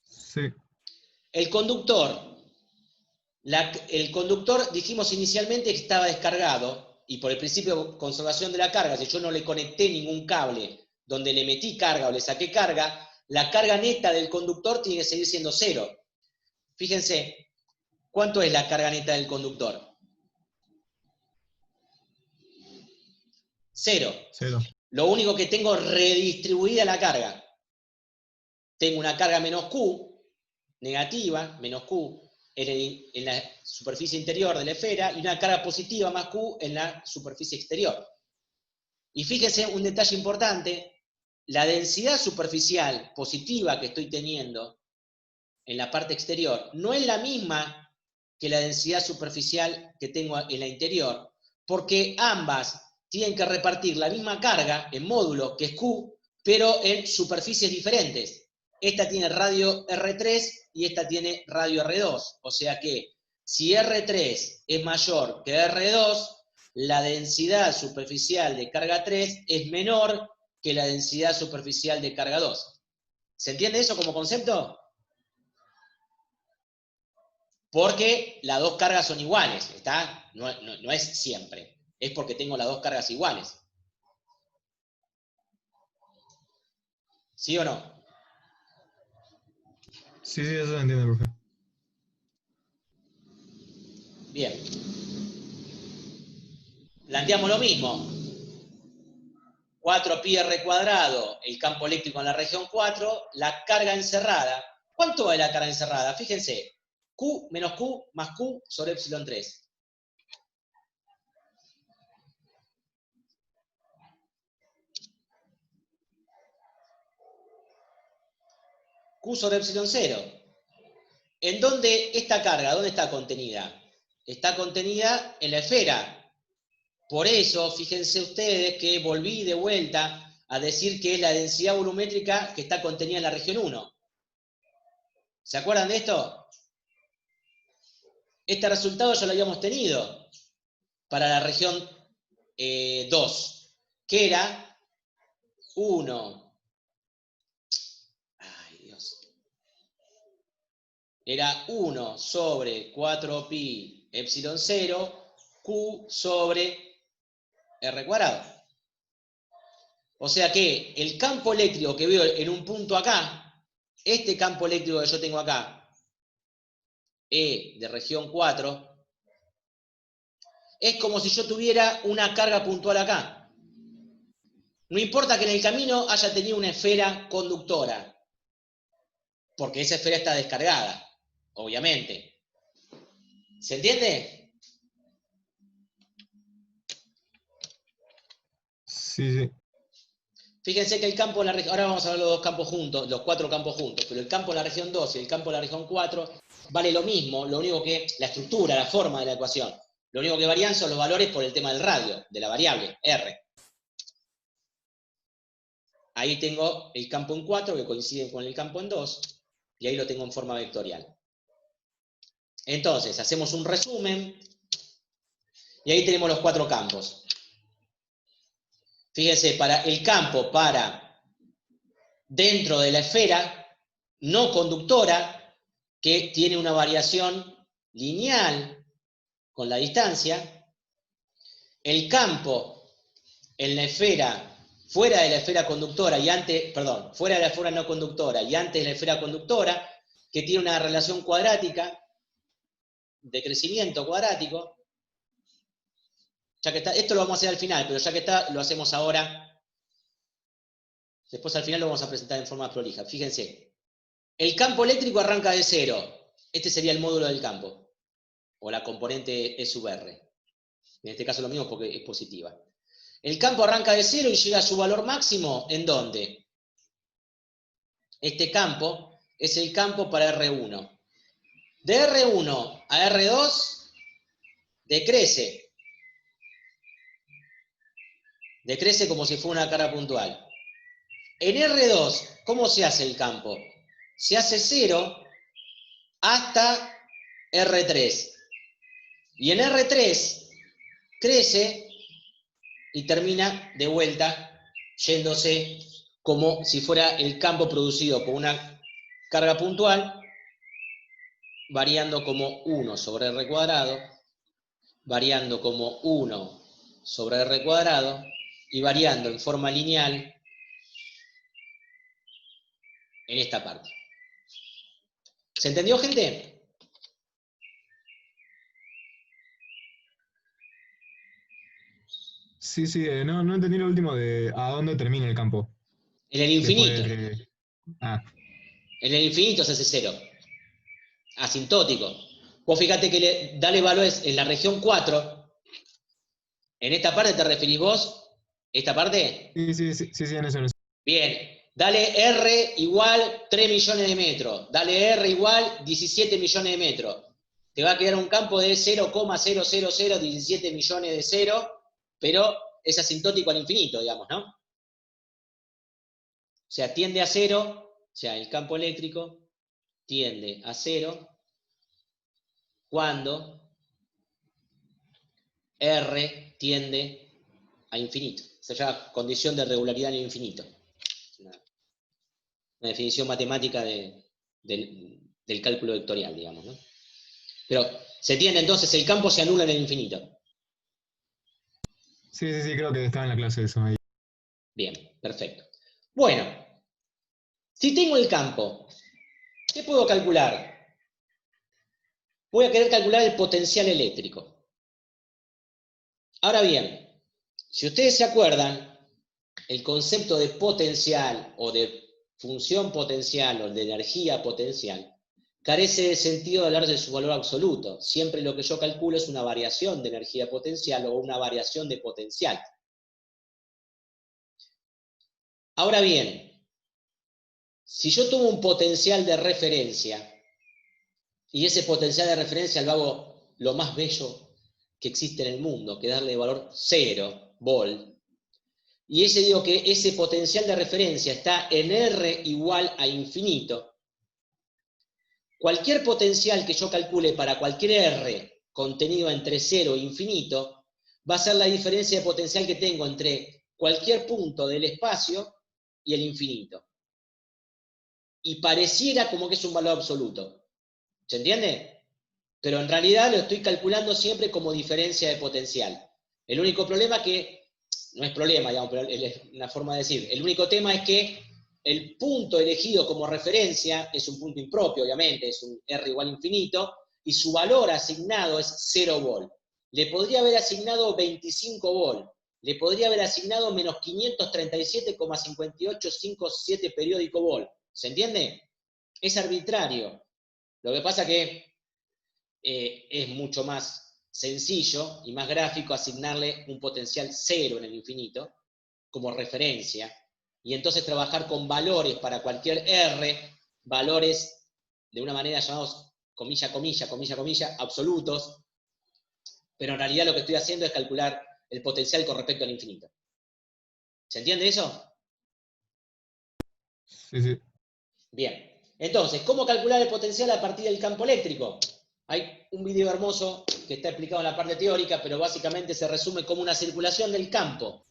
[SPEAKER 2] Sí.
[SPEAKER 1] El conductor dijimos inicialmente que estaba descargado, y por el principio de conservación de la carga, si yo no le conecté ningún cable donde le metí carga o le saqué carga, la carga neta del conductor tiene que seguir siendo 0. Fíjense, ¿cuánto es la carga neta del conductor? 0.
[SPEAKER 2] 0.
[SPEAKER 1] Lo único que tengo redistribuida la carga. Tengo una carga menos Q, negativa, menos Q, en la superficie interior de la esfera, y una carga positiva más Q en la superficie exterior. Y fíjense un detalle importante, la densidad superficial positiva que estoy teniendo en la parte exterior no es la misma que la densidad superficial que tengo en la interior, porque ambas tienen que repartir la misma carga en módulo, que es Q, pero en superficies diferentes. Esta tiene radio R3 y esta tiene radio R2. O sea que si R3 es mayor que R2, la densidad superficial de carga 3 es menor que la densidad superficial de carga 2. ¿Se entiende eso como concepto? Porque las dos cargas son iguales, ¿está? No es siempre. Es porque tengo las dos cargas iguales. ¿Sí o no?
[SPEAKER 2] Sí, eso lo entiendo, profe.
[SPEAKER 1] Bien. Planteamos lo mismo. 4πr², el campo eléctrico en la región 4, la carga encerrada. ¿Cuánto vale la carga encerrada? Fíjense, Q menos Q más Q sobre epsilon 3. Q sobre epsilon 0. ¿En dónde esta carga? ¿Dónde está contenida? Está contenida en la esfera. Por eso, fíjense ustedes que volví de vuelta a decir que es la densidad volumétrica que está contenida en la región 1. ¿Se acuerdan de esto? Este resultado ya lo habíamos tenido para la región 2, que era 1. Ay, Dios. Era 1 sobre 4pi epsilon 0, Q sobre R². O sea que el campo eléctrico que veo en un punto acá, este campo eléctrico que yo tengo acá, E de región 4, es como si yo tuviera una carga puntual acá. No importa que en el camino haya tenido una esfera conductora, porque esa esfera está descargada, obviamente. ¿Se entiende?
[SPEAKER 2] Sí, sí.
[SPEAKER 1] Fíjense que el campo en la región, ahora vamos a ver los dos campos juntos, los 4 campos juntos, pero el campo en la región 2 y el campo en la región 4 vale lo mismo, lo único que la estructura, la forma de la ecuación, lo único que varían son los valores por el tema del radio, de la variable, R. Ahí tengo el campo en 4 que coincide con el campo en 2, y ahí lo tengo en forma vectorial. Entonces, hacemos un resumen, y ahí tenemos los 4 campos. Fíjense, para el campo para dentro de la esfera no conductora, que tiene una variación lineal con la distancia, el campo en la esfera, fuera de la esfera conductora y antes, perdón, fuera de la esfera no conductora y antes de la esfera conductora, que tiene una relación cuadrática, de crecimiento cuadrático. Ya que está, esto lo vamos a hacer al final, pero ya que está, lo hacemos ahora. Después al final lo vamos a presentar en forma prolija. Fíjense. El campo eléctrico arranca de 0. Este sería el módulo del campo. O la componente E sub R. En este caso lo mismo porque es positiva. El campo arranca de 0 y llega a su valor máximo, ¿en dónde? Este campo es el campo para R1. De R1 a R2 decrece. Decrece como si fuera una carga puntual. En R2, ¿cómo se hace el campo? Se hace 0 hasta R3. Y en R3 crece y termina de vuelta yéndose como si fuera el campo producido por una carga puntual, variando como 1 sobre R cuadrado, variando como 1 sobre R cuadrado, y variando en forma lineal en esta parte. ¿Se entendió, gente?
[SPEAKER 2] Sí, sí, no entendí lo último de a dónde termina el campo.
[SPEAKER 1] En el infinito.
[SPEAKER 2] Después Ah,
[SPEAKER 1] En el infinito se hace cero. Asintótico. Vos fíjate que dale valores en la región 4. ¿En esta parte te referís vos? ¿Esta parte?
[SPEAKER 2] sí, en eso.
[SPEAKER 1] Bien. Dale R igual 3 millones de metros. Dale R igual 17 millones de metros. Te va a quedar un campo de 0,0017 millones de cero, pero es asintótico al infinito, digamos, ¿no? O sea, tiende a cero, o sea, el campo eléctrico tiende a cero cuando R tiende a infinito. Se llama condición de regularidad en el infinito. Una definición matemática del cálculo vectorial, digamos, ¿no? Pero se tiende entonces, el campo se anula en el infinito.
[SPEAKER 2] Sí, creo que estaba en la clase eso ahí.
[SPEAKER 1] Bien, perfecto. Bueno, si tengo el campo, ¿qué puedo calcular? Voy a querer calcular el potencial eléctrico. Ahora bien, si ustedes se acuerdan, el concepto de potencial o de función potencial o de energía potencial carece de sentido de hablar de su valor absoluto. Siempre lo que yo calculo es una variación de energía potencial o una variación de potencial. Ahora bien, si yo tomo un potencial de referencia y ese potencial de referencia lo hago lo más bello que existe en el mundo, que darle valor 0 volt, y digo que ese potencial de referencia está en R igual a infinito, cualquier potencial que yo calcule para cualquier R contenido entre 0 e infinito va a ser la diferencia de potencial que tengo entre cualquier punto del espacio y el infinito. Y pareciera como que es un valor absoluto. ¿Se entiende? Pero en realidad lo estoy calculando siempre como diferencia de potencial. El único problema que, no es problema, digamos, pero es una forma de decir, el único tema es que el punto elegido como referencia es un punto impropio, obviamente, es un R igual a infinito, y su valor asignado es 0 volt. Le podría haber asignado 25 volt, le podría haber asignado menos 537,5857 periódico volt. ¿Se entiende? Es arbitrario. Lo que pasa que es mucho más sencillo y más gráfico asignarle un potencial 0 en el infinito como referencia, y entonces trabajar con valores para cualquier R, valores de una manera llamados comilla, absolutos, pero en realidad lo que estoy haciendo es calcular el potencial con respecto al infinito. ¿Se entiende eso?
[SPEAKER 2] Sí.
[SPEAKER 1] Bien. Entonces, ¿cómo calcular el potencial a partir del campo eléctrico? Hay un video hermoso que está explicado en la parte teórica, pero básicamente se resume como una circulación del campo.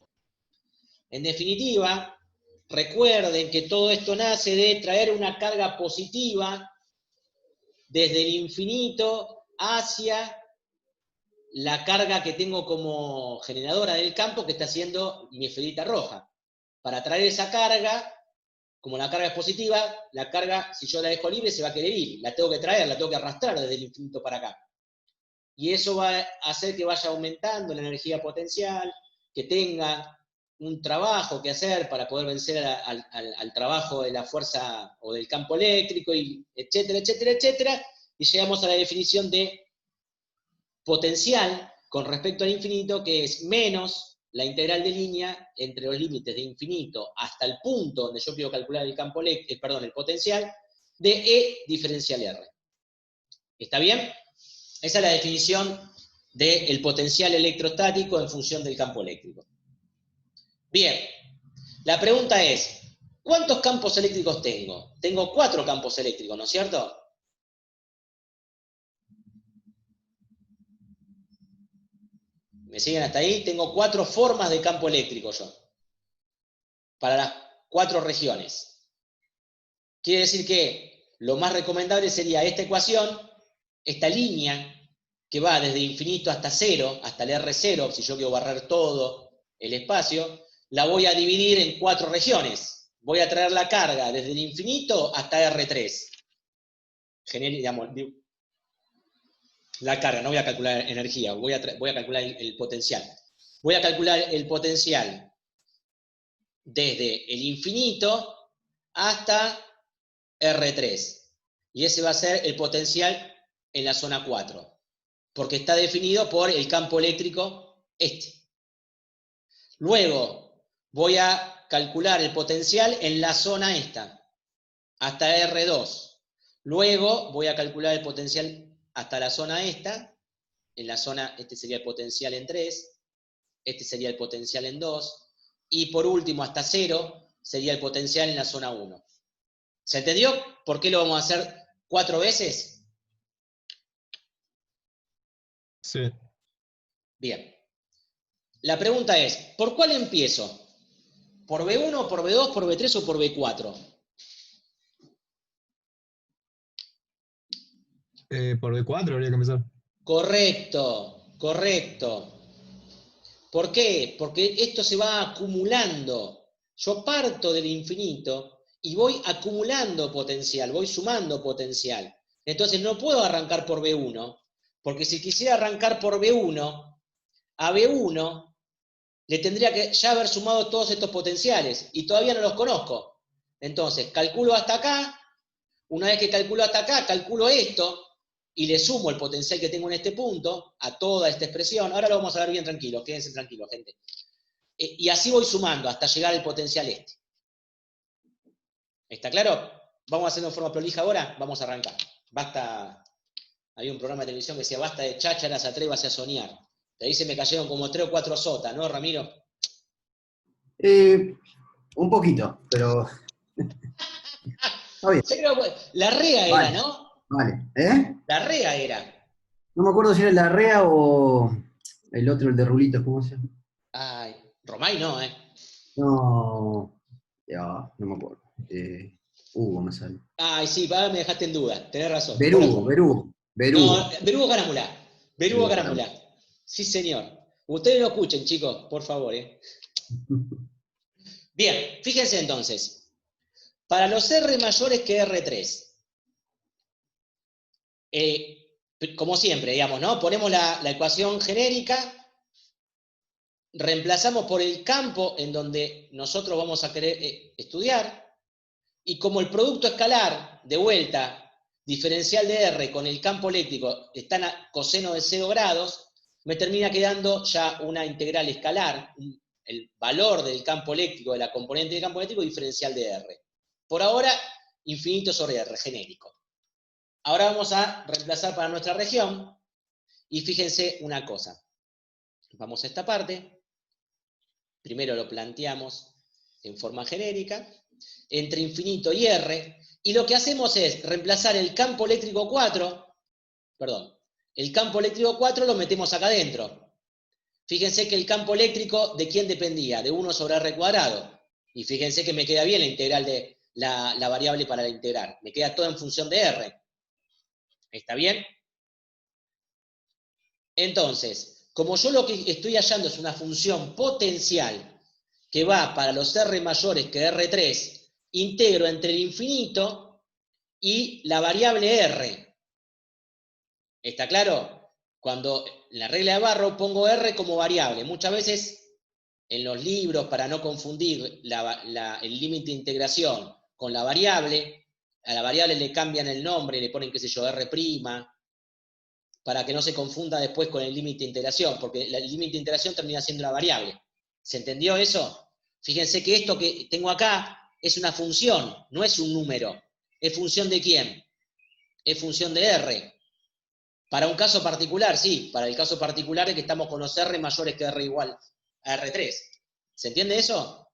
[SPEAKER 1] En definitiva, recuerden que todo esto nace de traer una carga positiva desde el infinito hacia la carga que tengo como generadora del campo, que está haciendo mi esferita roja. Para traer esa carga, como la carga es positiva, la carga, si yo la dejo libre, se va a querer ir. La tengo que traer, la tengo que arrastrar desde el infinito para acá. Y eso va a hacer que vaya aumentando la energía potencial, que tenga un trabajo que hacer para poder vencer al trabajo de la fuerza o del campo eléctrico, y etcétera, etcétera, etcétera. Y llegamos a la definición de potencial con respecto al infinito, que es menos la integral de línea entre los límites de infinito hasta el punto donde yo quiero calcular el campo el potencial, de E diferencial R. ¿Está bien? Esa es la definición del potencial electrostático en función del campo eléctrico. Bien, la pregunta es, ¿cuántos campos eléctricos tengo? Tengo 4 campos eléctricos, ¿no es cierto? ¿Me siguen hasta ahí? Tengo 4 formas de campo eléctrico yo, para las 4 regiones. Quiere decir que lo más recomendable sería esta ecuación, esta línea, que va desde infinito hasta 0, hasta el R0, si yo quiero barrer todo el espacio, la voy a dividir en 4 regiones. Voy a traer la carga desde el infinito hasta R3. Digamos, la carga, no voy a calcular energía, voy a calcular el potencial. Voy a calcular el potencial desde el infinito hasta R3. Y ese va a ser el potencial en la zona 4. Porque está definido por el campo eléctrico este. Luego voy a calcular el potencial en la zona esta, hasta R2. Luego voy a calcular el potencial hasta la zona esta, en la zona, este sería el potencial en 3, este sería el potencial en 2, y por último hasta 0 sería el potencial en la zona 1. ¿Se entendió por qué lo vamos a hacer 4 veces?
[SPEAKER 2] Sí.
[SPEAKER 1] Bien. La pregunta es, ¿por cuál empiezo? ¿Por B1, por B2, por B3 o por B4?
[SPEAKER 2] Por B4 habría que empezar.
[SPEAKER 1] Correcto, correcto. ¿Por qué? Porque esto se va acumulando. Yo parto del infinito y voy acumulando potencial, voy sumando potencial. Entonces no puedo arrancar por B1, porque si quisiera arrancar por B1, a B1 le tendría que ya haber sumado todos estos potenciales, y todavía no los conozco. Entonces, calculo hasta acá, una vez que calculo hasta acá, calculo esto, y le sumo el potencial que tengo en este punto, a toda esta expresión. Ahora lo vamos a ver bien tranquilos, quédense tranquilos, gente. Y así voy sumando hasta llegar al potencial este. ¿Está claro? Vamos a hacerlo de forma prolija ahora, vamos a arrancar. Basta, había un programa de televisión que decía, basta de chácharas, atrévase a soñar. De ahí se me cayeron como 3 o 4 sotas, ¿no, Ramiro?
[SPEAKER 4] Un poquito, pero está bien.
[SPEAKER 1] La REA era,
[SPEAKER 4] Vale,
[SPEAKER 1] ¿no?
[SPEAKER 4] vale.
[SPEAKER 1] La REA era.
[SPEAKER 4] No me acuerdo si era el Larrea o el otro, el de Rulitos, ¿cómo se llama?
[SPEAKER 1] Ay, Romay no, ¿eh?
[SPEAKER 4] No, ya, no me acuerdo. Hugo me sale.
[SPEAKER 1] Ay, sí, ahora me dejaste en duda, tenés razón.
[SPEAKER 4] Berugo, Berugo, Berugo.
[SPEAKER 1] No, Berugo Caramula. Berugo
[SPEAKER 4] Berugo,
[SPEAKER 1] Caramula. Sí, señor. Ustedes lo escuchen, chicos, por favor, ¿eh? Bien, fíjense entonces. Para los R mayores que R3, como siempre, digamos, ¿no? Ponemos la ecuación genérica, reemplazamos por el campo en donde nosotros vamos a querer estudiar, y como el producto escalar, de vuelta, diferencial de R con el campo eléctrico están a coseno de 0 grados, me termina quedando ya una integral escalar, el valor del campo eléctrico, de la componente del campo eléctrico, diferencial de R. Por ahora, infinito sobre R, genérico. Ahora vamos a reemplazar para nuestra región, y fíjense una cosa. Vamos a esta parte, primero lo planteamos en forma genérica, entre infinito y R, y lo que hacemos es reemplazar el campo eléctrico 4, el campo eléctrico 4 lo metemos acá adentro. Fíjense que el campo eléctrico, ¿de quién dependía? De 1 sobre R cuadrado. Y fíjense que me queda bien la integral de la variable para la integrar. Me queda todo en función de R. ¿Está bien? Entonces, como yo lo que estoy hallando es una función potencial que va para los R mayores que R3, integro entre el infinito y la variable R. ¿Está claro? Cuando en la regla de Barrow pongo R como variable. Muchas veces en los libros, para no confundir el límite de integración con la variable, a la variable le cambian el nombre, le ponen, qué sé yo, R', para que no se confunda después con el límite de integración, porque el límite de integración termina siendo una variable. ¿Se entendió eso? Fíjense que esto que tengo acá es una función, no es un número. ¿Es función de quién? Es función de R. Para un caso particular, sí, para el caso particular es que estamos con los R mayores que R igual a R3. ¿Se entiende eso?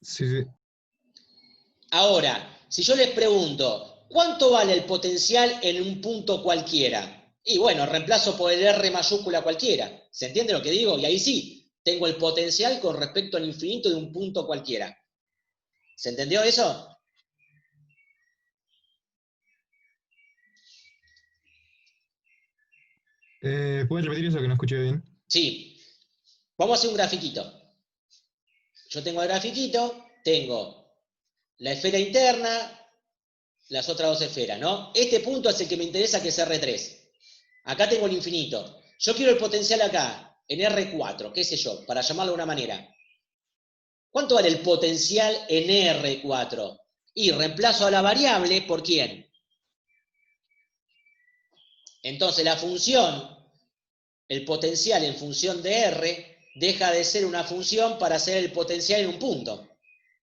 [SPEAKER 2] Sí, sí.
[SPEAKER 1] Ahora, si yo les pregunto, ¿cuánto vale el potencial en un punto cualquiera? Y bueno, reemplazo por el R mayúscula cualquiera. ¿Se entiende lo que digo? Y ahí sí, tengo el potencial con respecto al infinito de un punto cualquiera. ¿Se entendió eso?
[SPEAKER 2] ¿Puedes repetir eso que no escuché bien?
[SPEAKER 1] Sí. Vamos a hacer un grafiquito. Yo tengo el grafiquito, tengo la esfera interna, las otras dos esferas, ¿no? Este punto es el que me interesa, que es R3. Acá tengo el infinito. Yo quiero el potencial acá, en R4, qué sé yo, para llamarlo de una manera. ¿Cuánto vale el potencial en R4? Y reemplazo a la variable por ¿quién? Entonces la función, el potencial en función de R, deja de ser una función para ser el potencial en un punto.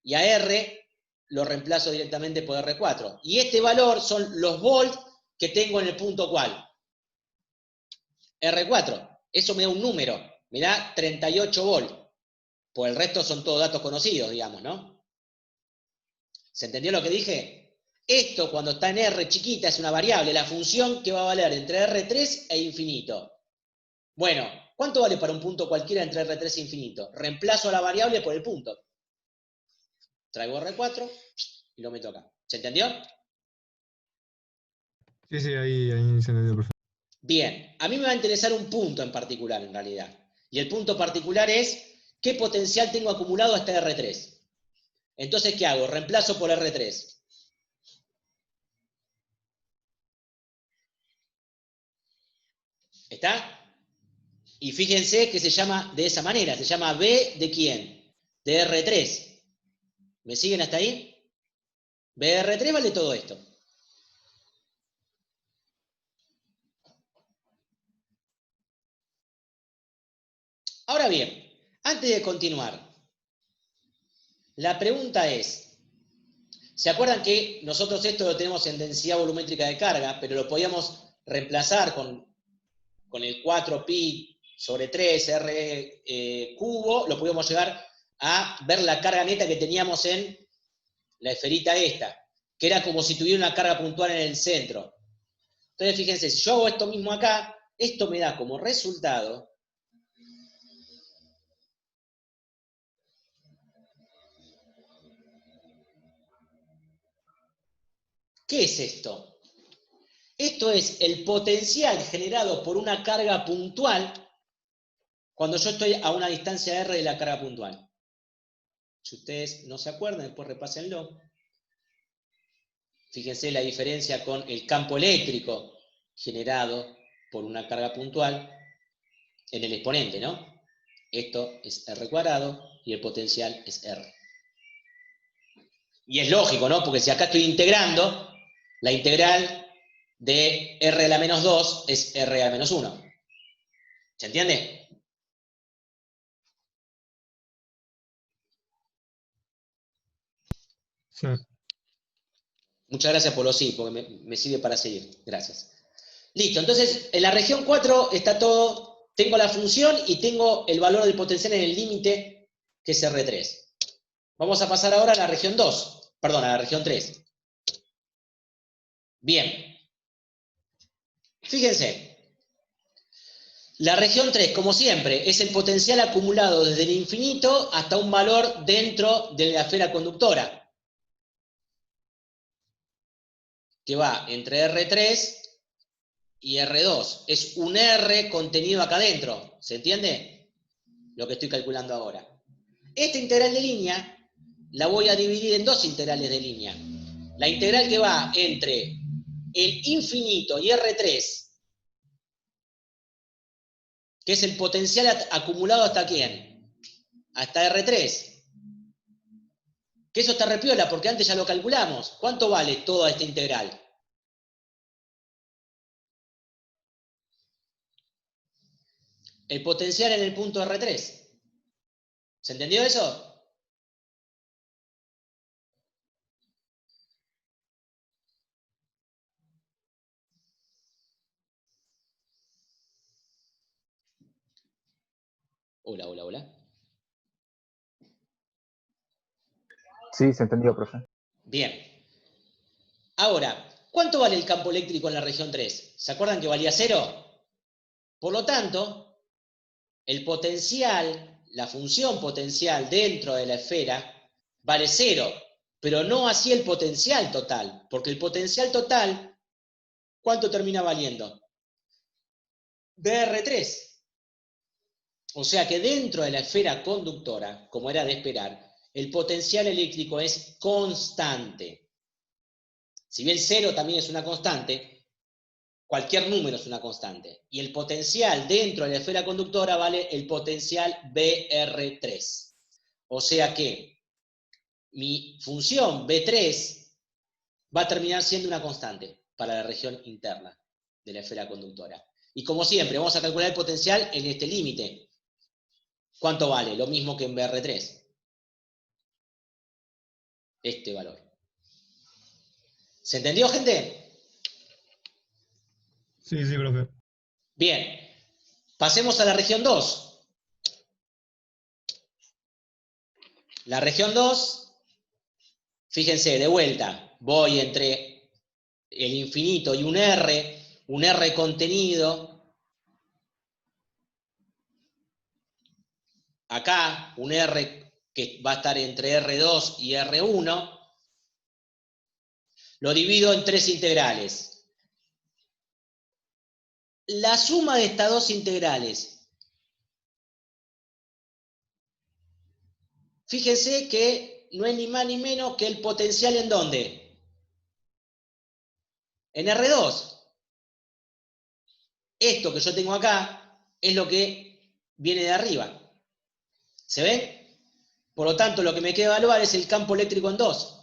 [SPEAKER 1] Y a R lo reemplazo directamente por R4. Y este valor son los volts que tengo en el punto ¿cuál? R4. Eso me da un número. Me da 38 volts. Pues el resto son todos datos conocidos, digamos, ¿no? ¿Se entendió lo que dije? Esto cuando está en R chiquita es una variable, la función que va a valer entre R3 e infinito. Bueno, ¿cuánto vale para un punto cualquiera entre R3 e infinito? Reemplazo a la variable por el punto. Traigo R4 y lo meto acá. ¿Se entendió?
[SPEAKER 2] Sí, sí, ahí se entendió perfecto.
[SPEAKER 1] Bien, a mí me va a interesar un punto en particular, en realidad. Y el punto particular es, ¿qué potencial tengo acumulado hasta R3? Entonces, ¿qué hago? Reemplazo por R3. ¿Está? Y fíjense que se llama de esa manera, se llama B de quién? De R3. ¿Me siguen hasta ahí? B de R3 vale todo esto. Ahora bien, antes de continuar, la pregunta es, ¿se acuerdan que nosotros esto lo tenemos en densidad volumétrica de carga, pero lo podíamos reemplazar con el 4pi sobre 3 r cubo, lo podíamos llegar a ver la carga neta que teníamos en la esferita esta, que era como si tuviera una carga puntual en el centro. Entonces, fíjense, si yo hago esto mismo acá, esto me da como resultado ¿qué es esto? Esto es el potencial generado por una carga puntual cuando yo estoy a una distancia r de la carga puntual. Si ustedes no se acuerdan, después repásenlo. Fíjense la diferencia con el campo eléctrico generado por una carga puntual en el exponente, ¿no? Esto es r cuadrado y el potencial es r. Y es lógico, ¿no? Porque si acá estoy integrando, la integral de r a la menos 2 es r a la menos 1. ¿Se entiende?
[SPEAKER 2] Sí.
[SPEAKER 1] Muchas gracias por lo sí, porque me sirve para seguir. Gracias. Listo, entonces en la región 4 está todo, tengo la función y tengo el valor del potencial en el límite, que es R3. Vamos a pasar ahora a la región 2, perdón, a la región 3. Bien. Fíjense. La región 3, como siempre, es el potencial acumulado desde el infinito hasta un valor dentro de la esfera conductora, que va entre R3 y R2. Es un R contenido acá adentro. ¿Se entiende? Lo que estoy calculando ahora. Esta integral de línea la voy a dividir en dos integrales de línea. La integral que va entre el infinito y R3, que es el potencial acumulado hasta quién? Hasta R3. Que eso está repiola, porque antes ya lo calculamos. ¿Cuánto vale toda esta integral? El potencial en el punto R3. ¿Se entendió eso? Hola, hola, hola.
[SPEAKER 5] Sí, se entendió, profe.
[SPEAKER 1] Bien. Ahora, ¿Cuánto vale el campo eléctrico en la región 3? ¿Se acuerdan que valía 0? Por lo tanto, el potencial, la función potencial dentro de la esfera vale 0, pero no así el potencial total, porque el potencial total, ¿cuánto termina valiendo? BR3. O sea que dentro de la esfera conductora, como era de esperar, el potencial eléctrico es constante. Si bien 0 también es una constante, cualquier número es una constante. Y el potencial dentro de la esfera conductora vale el potencial BR3. O sea que mi función B3 va a terminar siendo una constante para la región interna de la esfera conductora. Y como siempre, vamos a calcular el potencial en este límite. ¿Cuánto vale? Lo mismo que en BR3. Este valor. ¿Se entendió, gente?
[SPEAKER 2] Sí, profe.
[SPEAKER 1] Bien. Pasemos a la región 2. La región 2, fíjense, de vuelta, voy entre el infinito y un R contenido. Acá, un R que va a estar entre R2 y R1. Lo divido en 3 integrales. La suma de estas 2 integrales, fíjense que no es ni más ni menos que el potencial ¿en dónde? En R2. Esto que yo tengo acá es lo que viene de arriba. ¿Se ven? Por lo tanto, lo que me queda evaluar es el campo eléctrico en 2.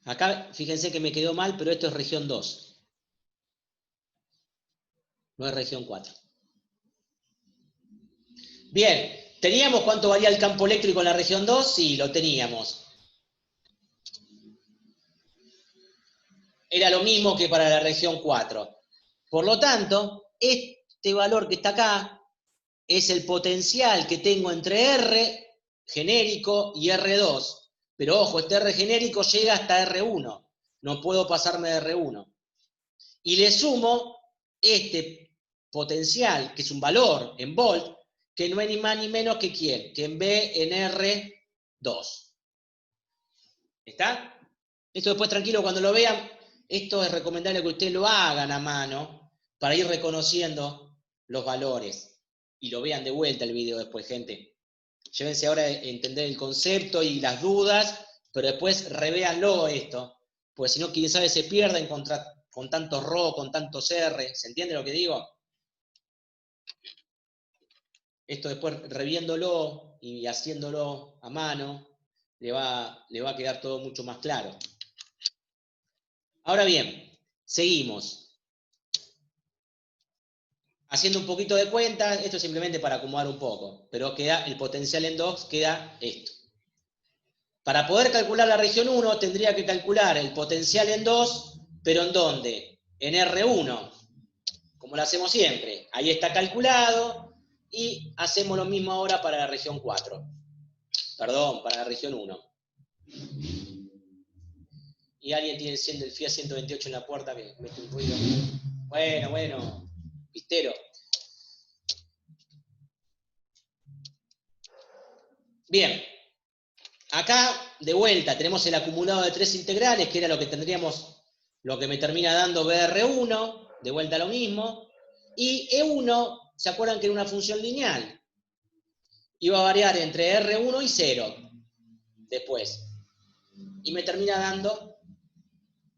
[SPEAKER 1] Acá, fíjense que me quedó mal, pero esto es región 2. No es región 4. Bien, ¿teníamos cuánto valía el campo eléctrico en la región 2? Sí, lo teníamos. Era lo mismo que para la región 4. Por lo tanto, este valor que está acá es el potencial que tengo entre R genérico y R2. Pero ojo, este R genérico llega hasta R1. No puedo pasarme de R1. Y le sumo este potencial, que es un valor en volt, que no es ni más ni menos que ¿quién? Que en B en R2. ¿Está? Esto después tranquilo cuando lo vean, esto es recomendable que ustedes lo hagan a mano para ir reconociendo los valores. Y lo vean de vuelta el video después, gente. Llévense ahora a entender el concepto y las dudas, pero después revéanlo esto, porque si no, quién sabe, se pierden con tantos RO, con tantos R. ¿Se entiende lo que digo? Esto después reviéndolo y haciéndolo a mano, le va a quedar todo mucho más claro. Ahora bien, seguimos. Haciendo un poquito de cuenta, esto es simplemente para acomodar un poco, pero queda el potencial en 2, queda esto. Para poder calcular la región 1, tendría que calcular el potencial en 2, pero ¿en dónde? En R1, como lo hacemos siempre. Ahí está calculado, y hacemos lo mismo ahora para la región 4. Perdón, para la región 1. Y alguien tiene el Fiat 128 en la puerta que mete un ruido. Bueno, pistero. Bien, acá de vuelta tenemos el acumulado de 3 integrales, que era lo que tendríamos, lo que me termina dando BR1, de vuelta lo mismo, y E1, ¿se acuerdan que era una función lineal? Iba a variar entre R1 y 0, después, y me termina dando,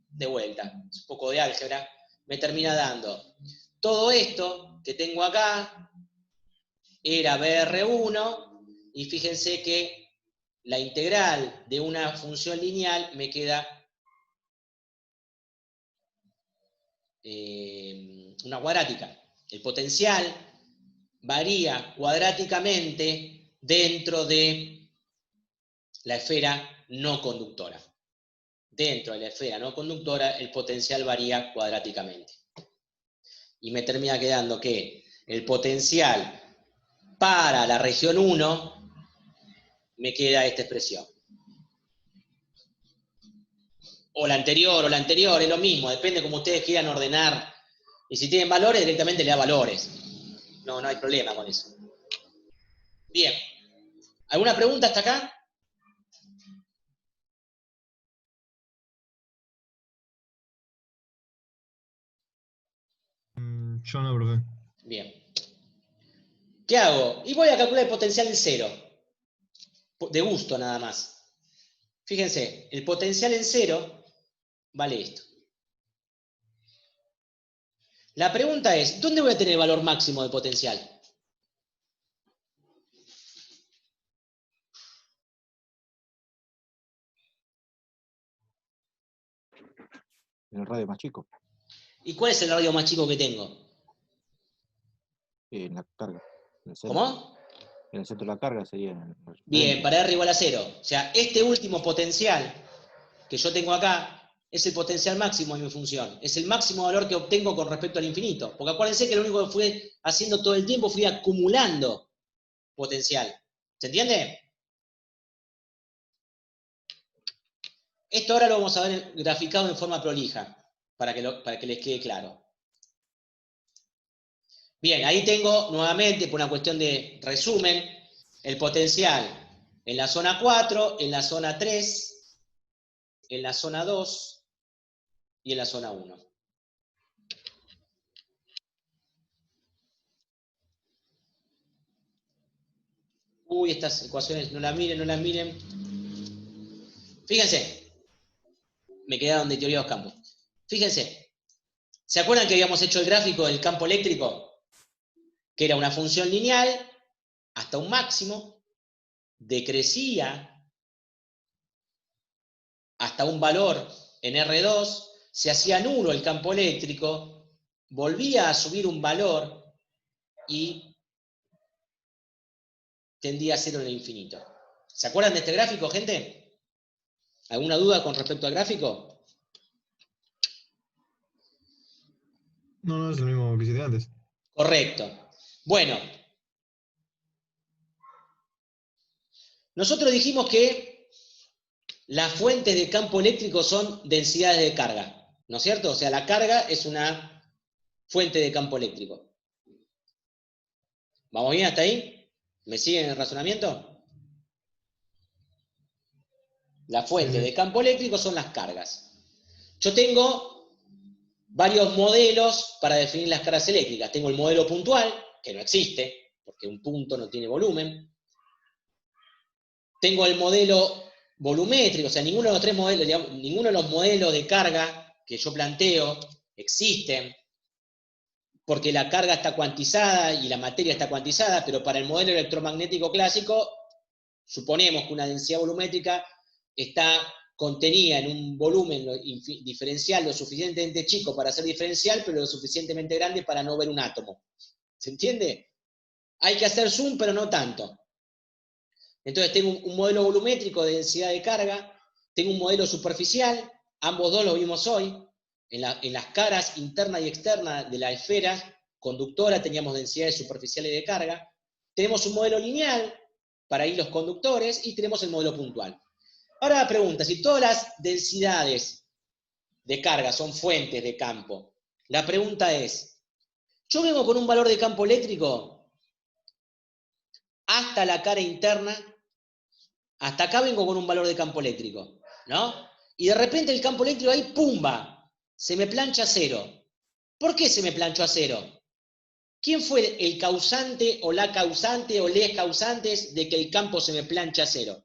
[SPEAKER 1] de vuelta, es un poco de álgebra, me termina dando todo esto que tengo acá, era BR1, y fíjense que la integral de una función lineal me queda una cuadrática. El potencial varía cuadráticamente dentro de la esfera no conductora. Dentro de la esfera no conductora, el potencial varía cuadráticamente. Y me termina quedando que el potencial para la región 1, me queda esta expresión. O la anterior, es lo mismo, depende como ustedes quieran ordenar. Y si tienen valores, directamente le da valores. No hay problema con eso. Bien. ¿Alguna pregunta hasta acá?
[SPEAKER 2] Yo no, profe.
[SPEAKER 1] Bien. ¿Qué hago? Y voy a calcular el potencial en cero. De gusto nada más. Fíjense, el potencial en cero vale esto. La pregunta es, ¿dónde voy a tener el valor máximo de potencial?
[SPEAKER 3] En el radio más chico,
[SPEAKER 1] ¿Y cuál es el radio más chico que tengo?
[SPEAKER 3] en la carga. En el centro.
[SPEAKER 1] ¿Cómo?
[SPEAKER 3] En el centro de la carga sería.
[SPEAKER 1] Bien, para R igual a 0. O sea, este último potencial que yo tengo acá es el potencial máximo de mi función. Es el máximo valor que obtengo con respecto al infinito. Porque acuérdense que lo único que fui haciendo todo el tiempo fui acumulando potencial. ¿Se entiende? Esto ahora lo vamos a ver graficado en forma prolija, para que les quede claro. Bien, ahí tengo nuevamente, por una cuestión de resumen, el potencial en la zona 4, en la zona 3, en la zona 2 y en la zona 1. Uy, estas ecuaciones no las miren. Fíjense, me quedaron de teoría de los campos. Fíjense, ¿se acuerdan que habíamos hecho el gráfico del campo eléctrico? Que era una función lineal hasta un máximo, decrecía hasta un valor en R2, se hacía nulo el campo eléctrico, volvía a subir un valor y tendía a cero en el infinito. ¿Se acuerdan de este gráfico, gente? ¿Alguna duda con respecto al gráfico?
[SPEAKER 2] No, es lo mismo que hiciste antes.
[SPEAKER 1] Correcto. Bueno, nosotros dijimos que las fuentes de campo eléctrico son densidades de carga, ¿no es cierto? O sea, la carga es una fuente de campo eléctrico. ¿Vamos bien hasta ahí? ¿Me siguen el razonamiento? La fuente de campo eléctrico son las cargas. Yo tengo varios modelos para definir las cargas eléctricas. Tengo el modelo puntual, que no existe, porque un punto no tiene volumen. Tengo el modelo volumétrico, o sea, ninguno de los tres modelos, digamos, ninguno de los modelos de carga que yo planteo existen, porque la carga está cuantizada y la materia está cuantizada, pero para el modelo electromagnético clásico, suponemos que una densidad volumétrica está contenida en un volumen diferencial lo suficientemente chico para ser diferencial, pero lo suficientemente grande para no ver un átomo. ¿Se entiende? Hay que hacer zoom, pero no tanto. Entonces tengo un modelo volumétrico de densidad de carga, tengo un modelo superficial, ambos dos lo vimos hoy, en las caras interna y externa de la esfera conductora teníamos densidades superficiales de carga, tenemos un modelo lineal para hilos conductores y tenemos el modelo puntual. Ahora la pregunta, si todas las densidades de carga son fuentes de campo, la pregunta es, yo vengo con un valor de campo eléctrico hasta la cara interna, hasta acá vengo con un valor de campo eléctrico, ¿no? Y de repente el campo eléctrico ahí, ¡pumba!, se me plancha a cero. ¿Por qué se me planchó a cero? ¿Quién fue el causante o la causante o les causantes de que el campo se me plancha a cero?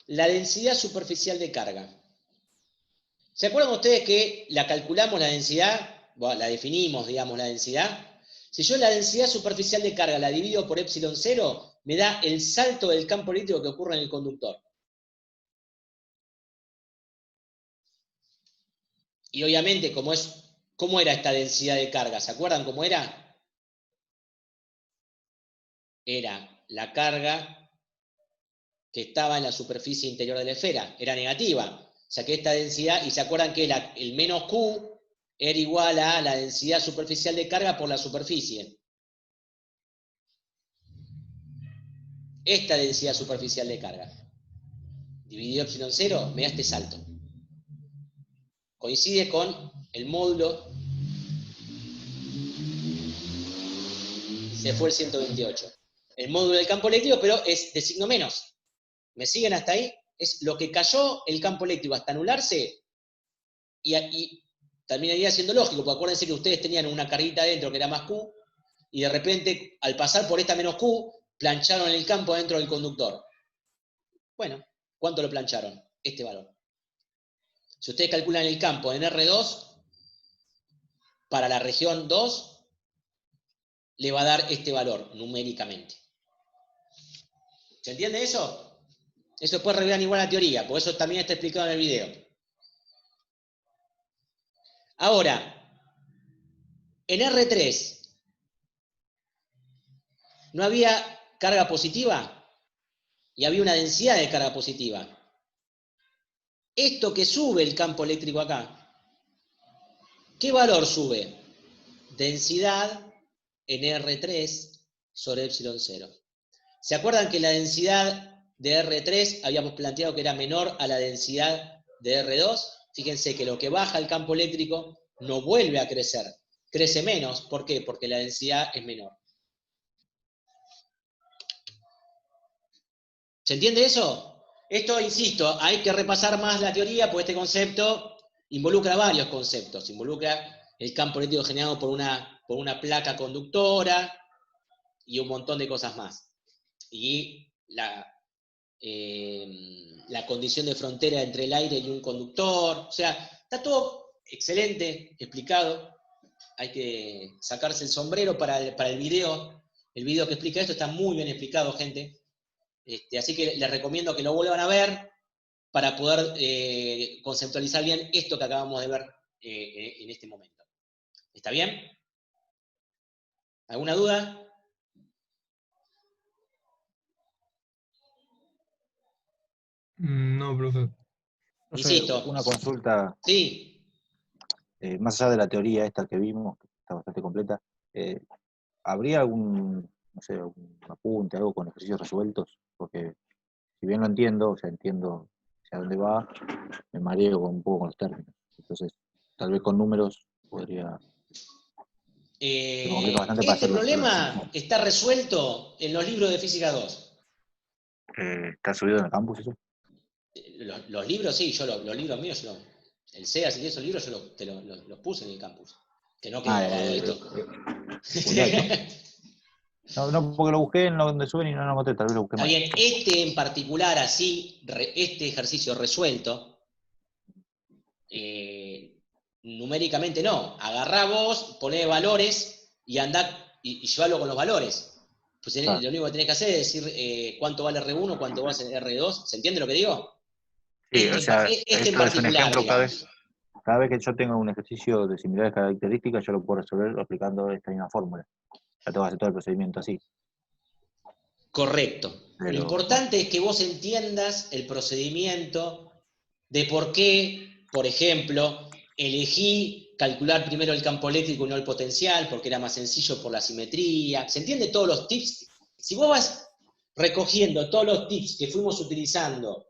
[SPEAKER 1] La densidad superficial de carga. ¿Se acuerdan ustedes que la calculamos la densidad? Bueno, la definimos, digamos, la densidad. Si yo la densidad superficial de carga la divido por epsilon 0, me da el salto del campo eléctrico que ocurre en el conductor. Y obviamente, ¿cómo era esta densidad de carga? ¿Se acuerdan cómo era? era la carga que estaba en la superficie interior de la esfera, era negativa. O sea que esta densidad, y se acuerdan que el menos Q era igual a la densidad superficial de carga por la superficie. Esta densidad superficial de carga, dividido epsilon 0, me da este salto. Coincide con el módulo, se fue el 128. El módulo del campo eléctrico, pero es de signo menos. ¿Me siguen hasta ahí? Es lo que cayó el campo eléctrico hasta anularse, y terminaría siendo lógico, porque acuérdense que ustedes tenían una carguita adentro que era más Q, y de repente, al pasar por esta menos Q, plancharon el campo dentro del conductor. Bueno, ¿cuánto lo plancharon? Este valor. Si ustedes calculan el campo en R2, para la región 2, le va a dar este valor numéricamente. ¿Se entiende eso? Eso después revelan igual la teoría, por eso también está explicado en el video. Ahora, en R3, ¿no había carga positiva? Y había una densidad de carga positiva. Esto que sube el campo eléctrico acá, ¿qué valor sube? Densidad en R3 sobre epsilon 0. ¿Se acuerdan que la densidad de R3 habíamos planteado que era menor a la densidad de R2? Fíjense que lo que baja el campo eléctrico no vuelve a crecer, crece menos. ¿Por qué? Porque la densidad es menor. ¿Se entiende eso? Esto, insisto, hay que repasar más la teoría, porque este concepto involucra varios conceptos. Involucra el campo eléctrico generado por una placa conductora y un montón de cosas más. Y la condición de frontera entre el aire y un conductor. O sea, está todo excelente explicado. Hay que sacarse el sombrero para el video. El video que explica esto está muy bien explicado, gente. Así que les recomiendo que lo vuelvan a ver para poder conceptualizar bien esto que acabamos de ver en este momento. ¿Está bien? ¿Alguna duda?
[SPEAKER 2] No, profe.
[SPEAKER 3] No sé,
[SPEAKER 1] Insisto.
[SPEAKER 3] una consulta,
[SPEAKER 1] Sí.
[SPEAKER 3] más allá de la teoría esta que vimos, que está bastante completa, ¿habría algún, no sé, algún apunte, algo con ejercicios resueltos? Porque si bien lo entiendo, o sea, entiendo hacia dónde va, me mareo un poco con los términos. Entonces, tal vez con números podría... Se complica bastante para
[SPEAKER 1] Este
[SPEAKER 3] hacerlo.
[SPEAKER 1] problema está resuelto en los libros de Física 2.
[SPEAKER 3] ¿Está subido en el campus eso?
[SPEAKER 1] Los libros, sí, los libros míos, el SEAS y esos libros yo te los puse en el campus. Que no quedó grabado esto.
[SPEAKER 3] No, porque lo busqué en donde suben y no lo encontré, tal vez lo busqué
[SPEAKER 1] Está
[SPEAKER 3] mal.
[SPEAKER 1] bien, este en particular, así, este ejercicio resuelto, numéricamente no. Agarrá vos, poné valores y andá y llevalo con los valores. Pues
[SPEAKER 3] Claro.
[SPEAKER 1] lo único que tenés que hacer es decir cuánto vale R1, cuánto vale R2. ¿Se entiende lo que digo?
[SPEAKER 3] Sí, o sea,
[SPEAKER 1] este en
[SPEAKER 3] esto es un
[SPEAKER 1] particular,
[SPEAKER 3] ejemplo
[SPEAKER 1] digamos.
[SPEAKER 3] cada vez que yo tengo un ejercicio de similares características, yo lo puedo resolver aplicando esta misma fórmula. Ya tengo que hacer todo el procedimiento así.
[SPEAKER 1] Correcto.
[SPEAKER 3] Pero,
[SPEAKER 1] Lo importante es que vos entiendas el procedimiento de por qué, por ejemplo, elegí calcular primero el campo eléctrico y no el potencial, porque era más sencillo por la simetría. ¿Se entiende todos los tips? Si vos vas recogiendo todos los tips que fuimos utilizando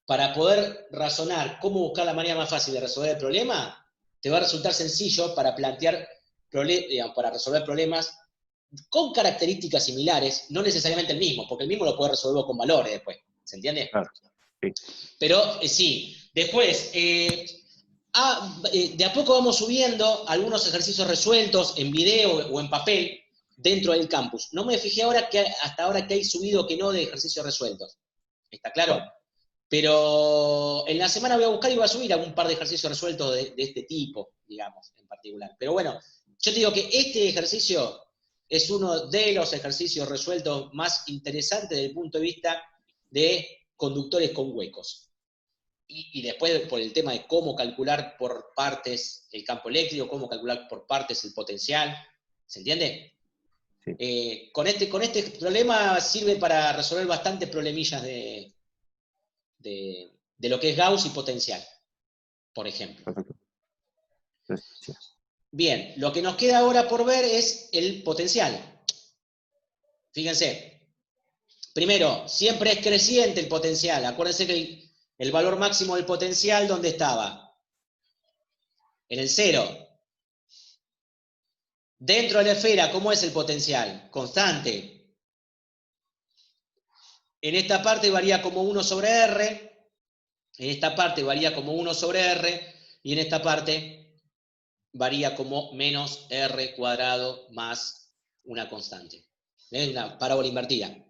[SPEAKER 1] para poder razonar cómo buscar la manera más fácil de resolver el problema, te va a resultar sencillo para plantear para resolver problemas con características similares, no necesariamente el mismo, porque el mismo lo puede resolver con valores después. ¿Se entiende?
[SPEAKER 3] claro, sí.
[SPEAKER 1] Pero sí. Después, de a poco vamos subiendo algunos ejercicios resueltos en video o en papel dentro del campus. No me fijé hasta ahora que hay subido que no de ejercicios resueltos. ¿Está claro?
[SPEAKER 3] Bueno.
[SPEAKER 1] Pero en la semana voy a buscar y voy a subir algún par de ejercicios resueltos de este tipo, digamos, en particular. Pero bueno, yo te digo que este ejercicio es uno de los ejercicios resueltos más interesantes desde el punto de vista de conductores con huecos. Y después por el tema de cómo calcular por partes el campo eléctrico, cómo calcular por partes el potencial. ¿Se entiende?
[SPEAKER 3] Sí.
[SPEAKER 1] Con este problema sirve para resolver bastantes problemillas de lo que es Gauss y potencial, por ejemplo.
[SPEAKER 3] Perfecto. Entonces, sí.
[SPEAKER 1] Bien, lo que nos queda ahora por ver es el potencial. Fíjense, primero, siempre es creciente el potencial. Acuérdense que el valor máximo del potencial, ¿dónde estaba? En el 0. Dentro de la esfera, ¿cómo es el potencial? Constante. En esta parte varía como 1 sobre R, en esta parte varía como 1 sobre R, y en esta parte varía como menos R cuadrado más una constante. Una parábola invertida.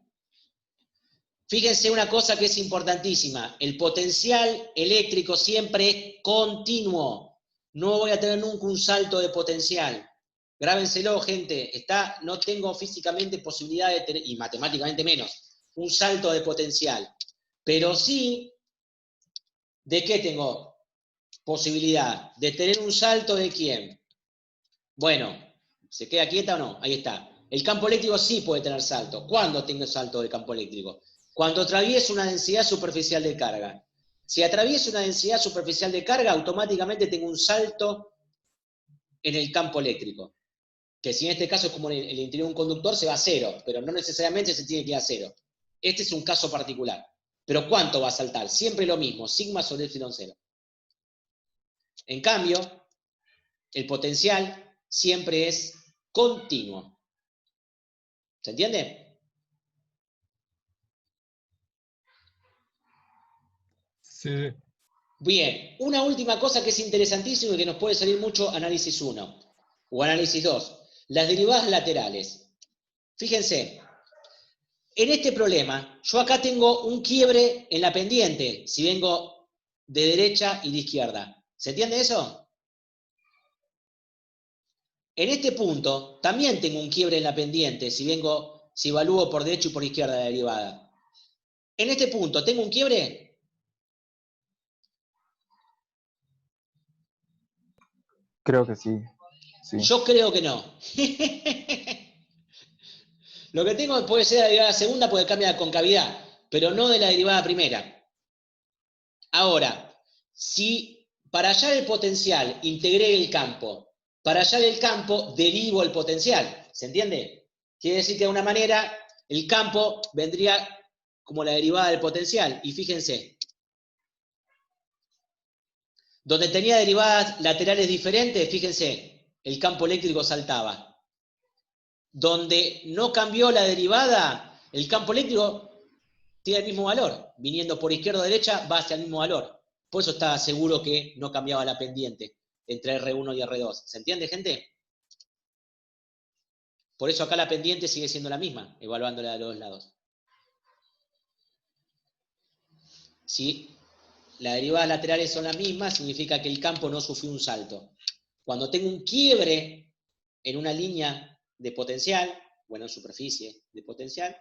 [SPEAKER 1] Fíjense una cosa que es importantísima. El potencial eléctrico siempre es continuo. No voy a tener nunca un salto de potencial. Grábenselo, gente. No tengo físicamente posibilidad de tener, y matemáticamente menos, un salto de potencial. Pero sí, ¿de qué tengo posibilidad? De tener un salto de quién. Bueno, ¿se queda quieta o no? Ahí está. El campo eléctrico sí puede tener salto. ¿Cuándo tengo salto de campo eléctrico? Cuando atravieso una densidad superficial de carga. Si atravieso una densidad superficial de carga, automáticamente tengo un salto en el campo eléctrico. Que si en este caso es como en el interior de un conductor, se va a 0, pero no necesariamente se tiene que ir a 0. Este es un caso particular. Pero ¿cuánto va a saltar? Siempre lo mismo, sigma sobre epsilon 0. En cambio, el potencial siempre es continuo. ¿Se entiende?
[SPEAKER 2] Sí.
[SPEAKER 1] Bien, una última cosa que es interesantísima y que nos puede salir mucho análisis 1 o análisis 2. Las derivadas laterales. Fíjense, en este problema, yo acá tengo un quiebre en la pendiente, si vengo de derecha y de izquierda. ¿Se entiende eso? En este punto, también tengo un quiebre en la pendiente, si evalúo por derecho y por izquierda la derivada. En este punto, ¿tengo un quiebre?
[SPEAKER 5] Creo que sí. Sí.
[SPEAKER 1] Yo creo que no. Lo que tengo puede ser la derivada segunda porque cambia la concavidad, pero no de la derivada primera. Ahora, si para hallar el potencial integré el campo, para hallar el campo derivo el potencial, ¿se entiende? Quiere decir que de alguna manera el campo vendría como la derivada del potencial. Y fíjense, donde tenía derivadas laterales diferentes, fíjense, el campo eléctrico saltaba. Donde no cambió la derivada, el campo eléctrico tiene el mismo valor. Viniendo por izquierda o derecha, va hacia el mismo valor. Por eso estaba seguro que no cambiaba la pendiente entre R1 y R2. ¿Se entiende, gente? Por eso acá la pendiente sigue siendo la misma, evaluándola de los dos lados. Si las derivadas laterales son las mismas, significa que el campo no sufrió un salto. Cuando tengo un quiebre en una línea de potencial, bueno, en superficie de potencial,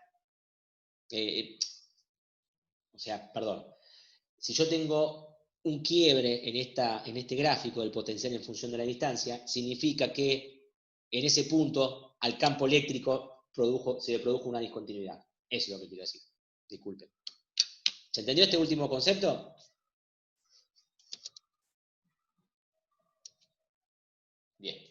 [SPEAKER 1] si yo tengo un quiebre en este gráfico del potencial en función de la distancia, significa que en ese punto al campo eléctrico se le produjo una discontinuidad. Eso es lo que quiero decir. Disculpen. ¿Se entendió este último concepto? Bien.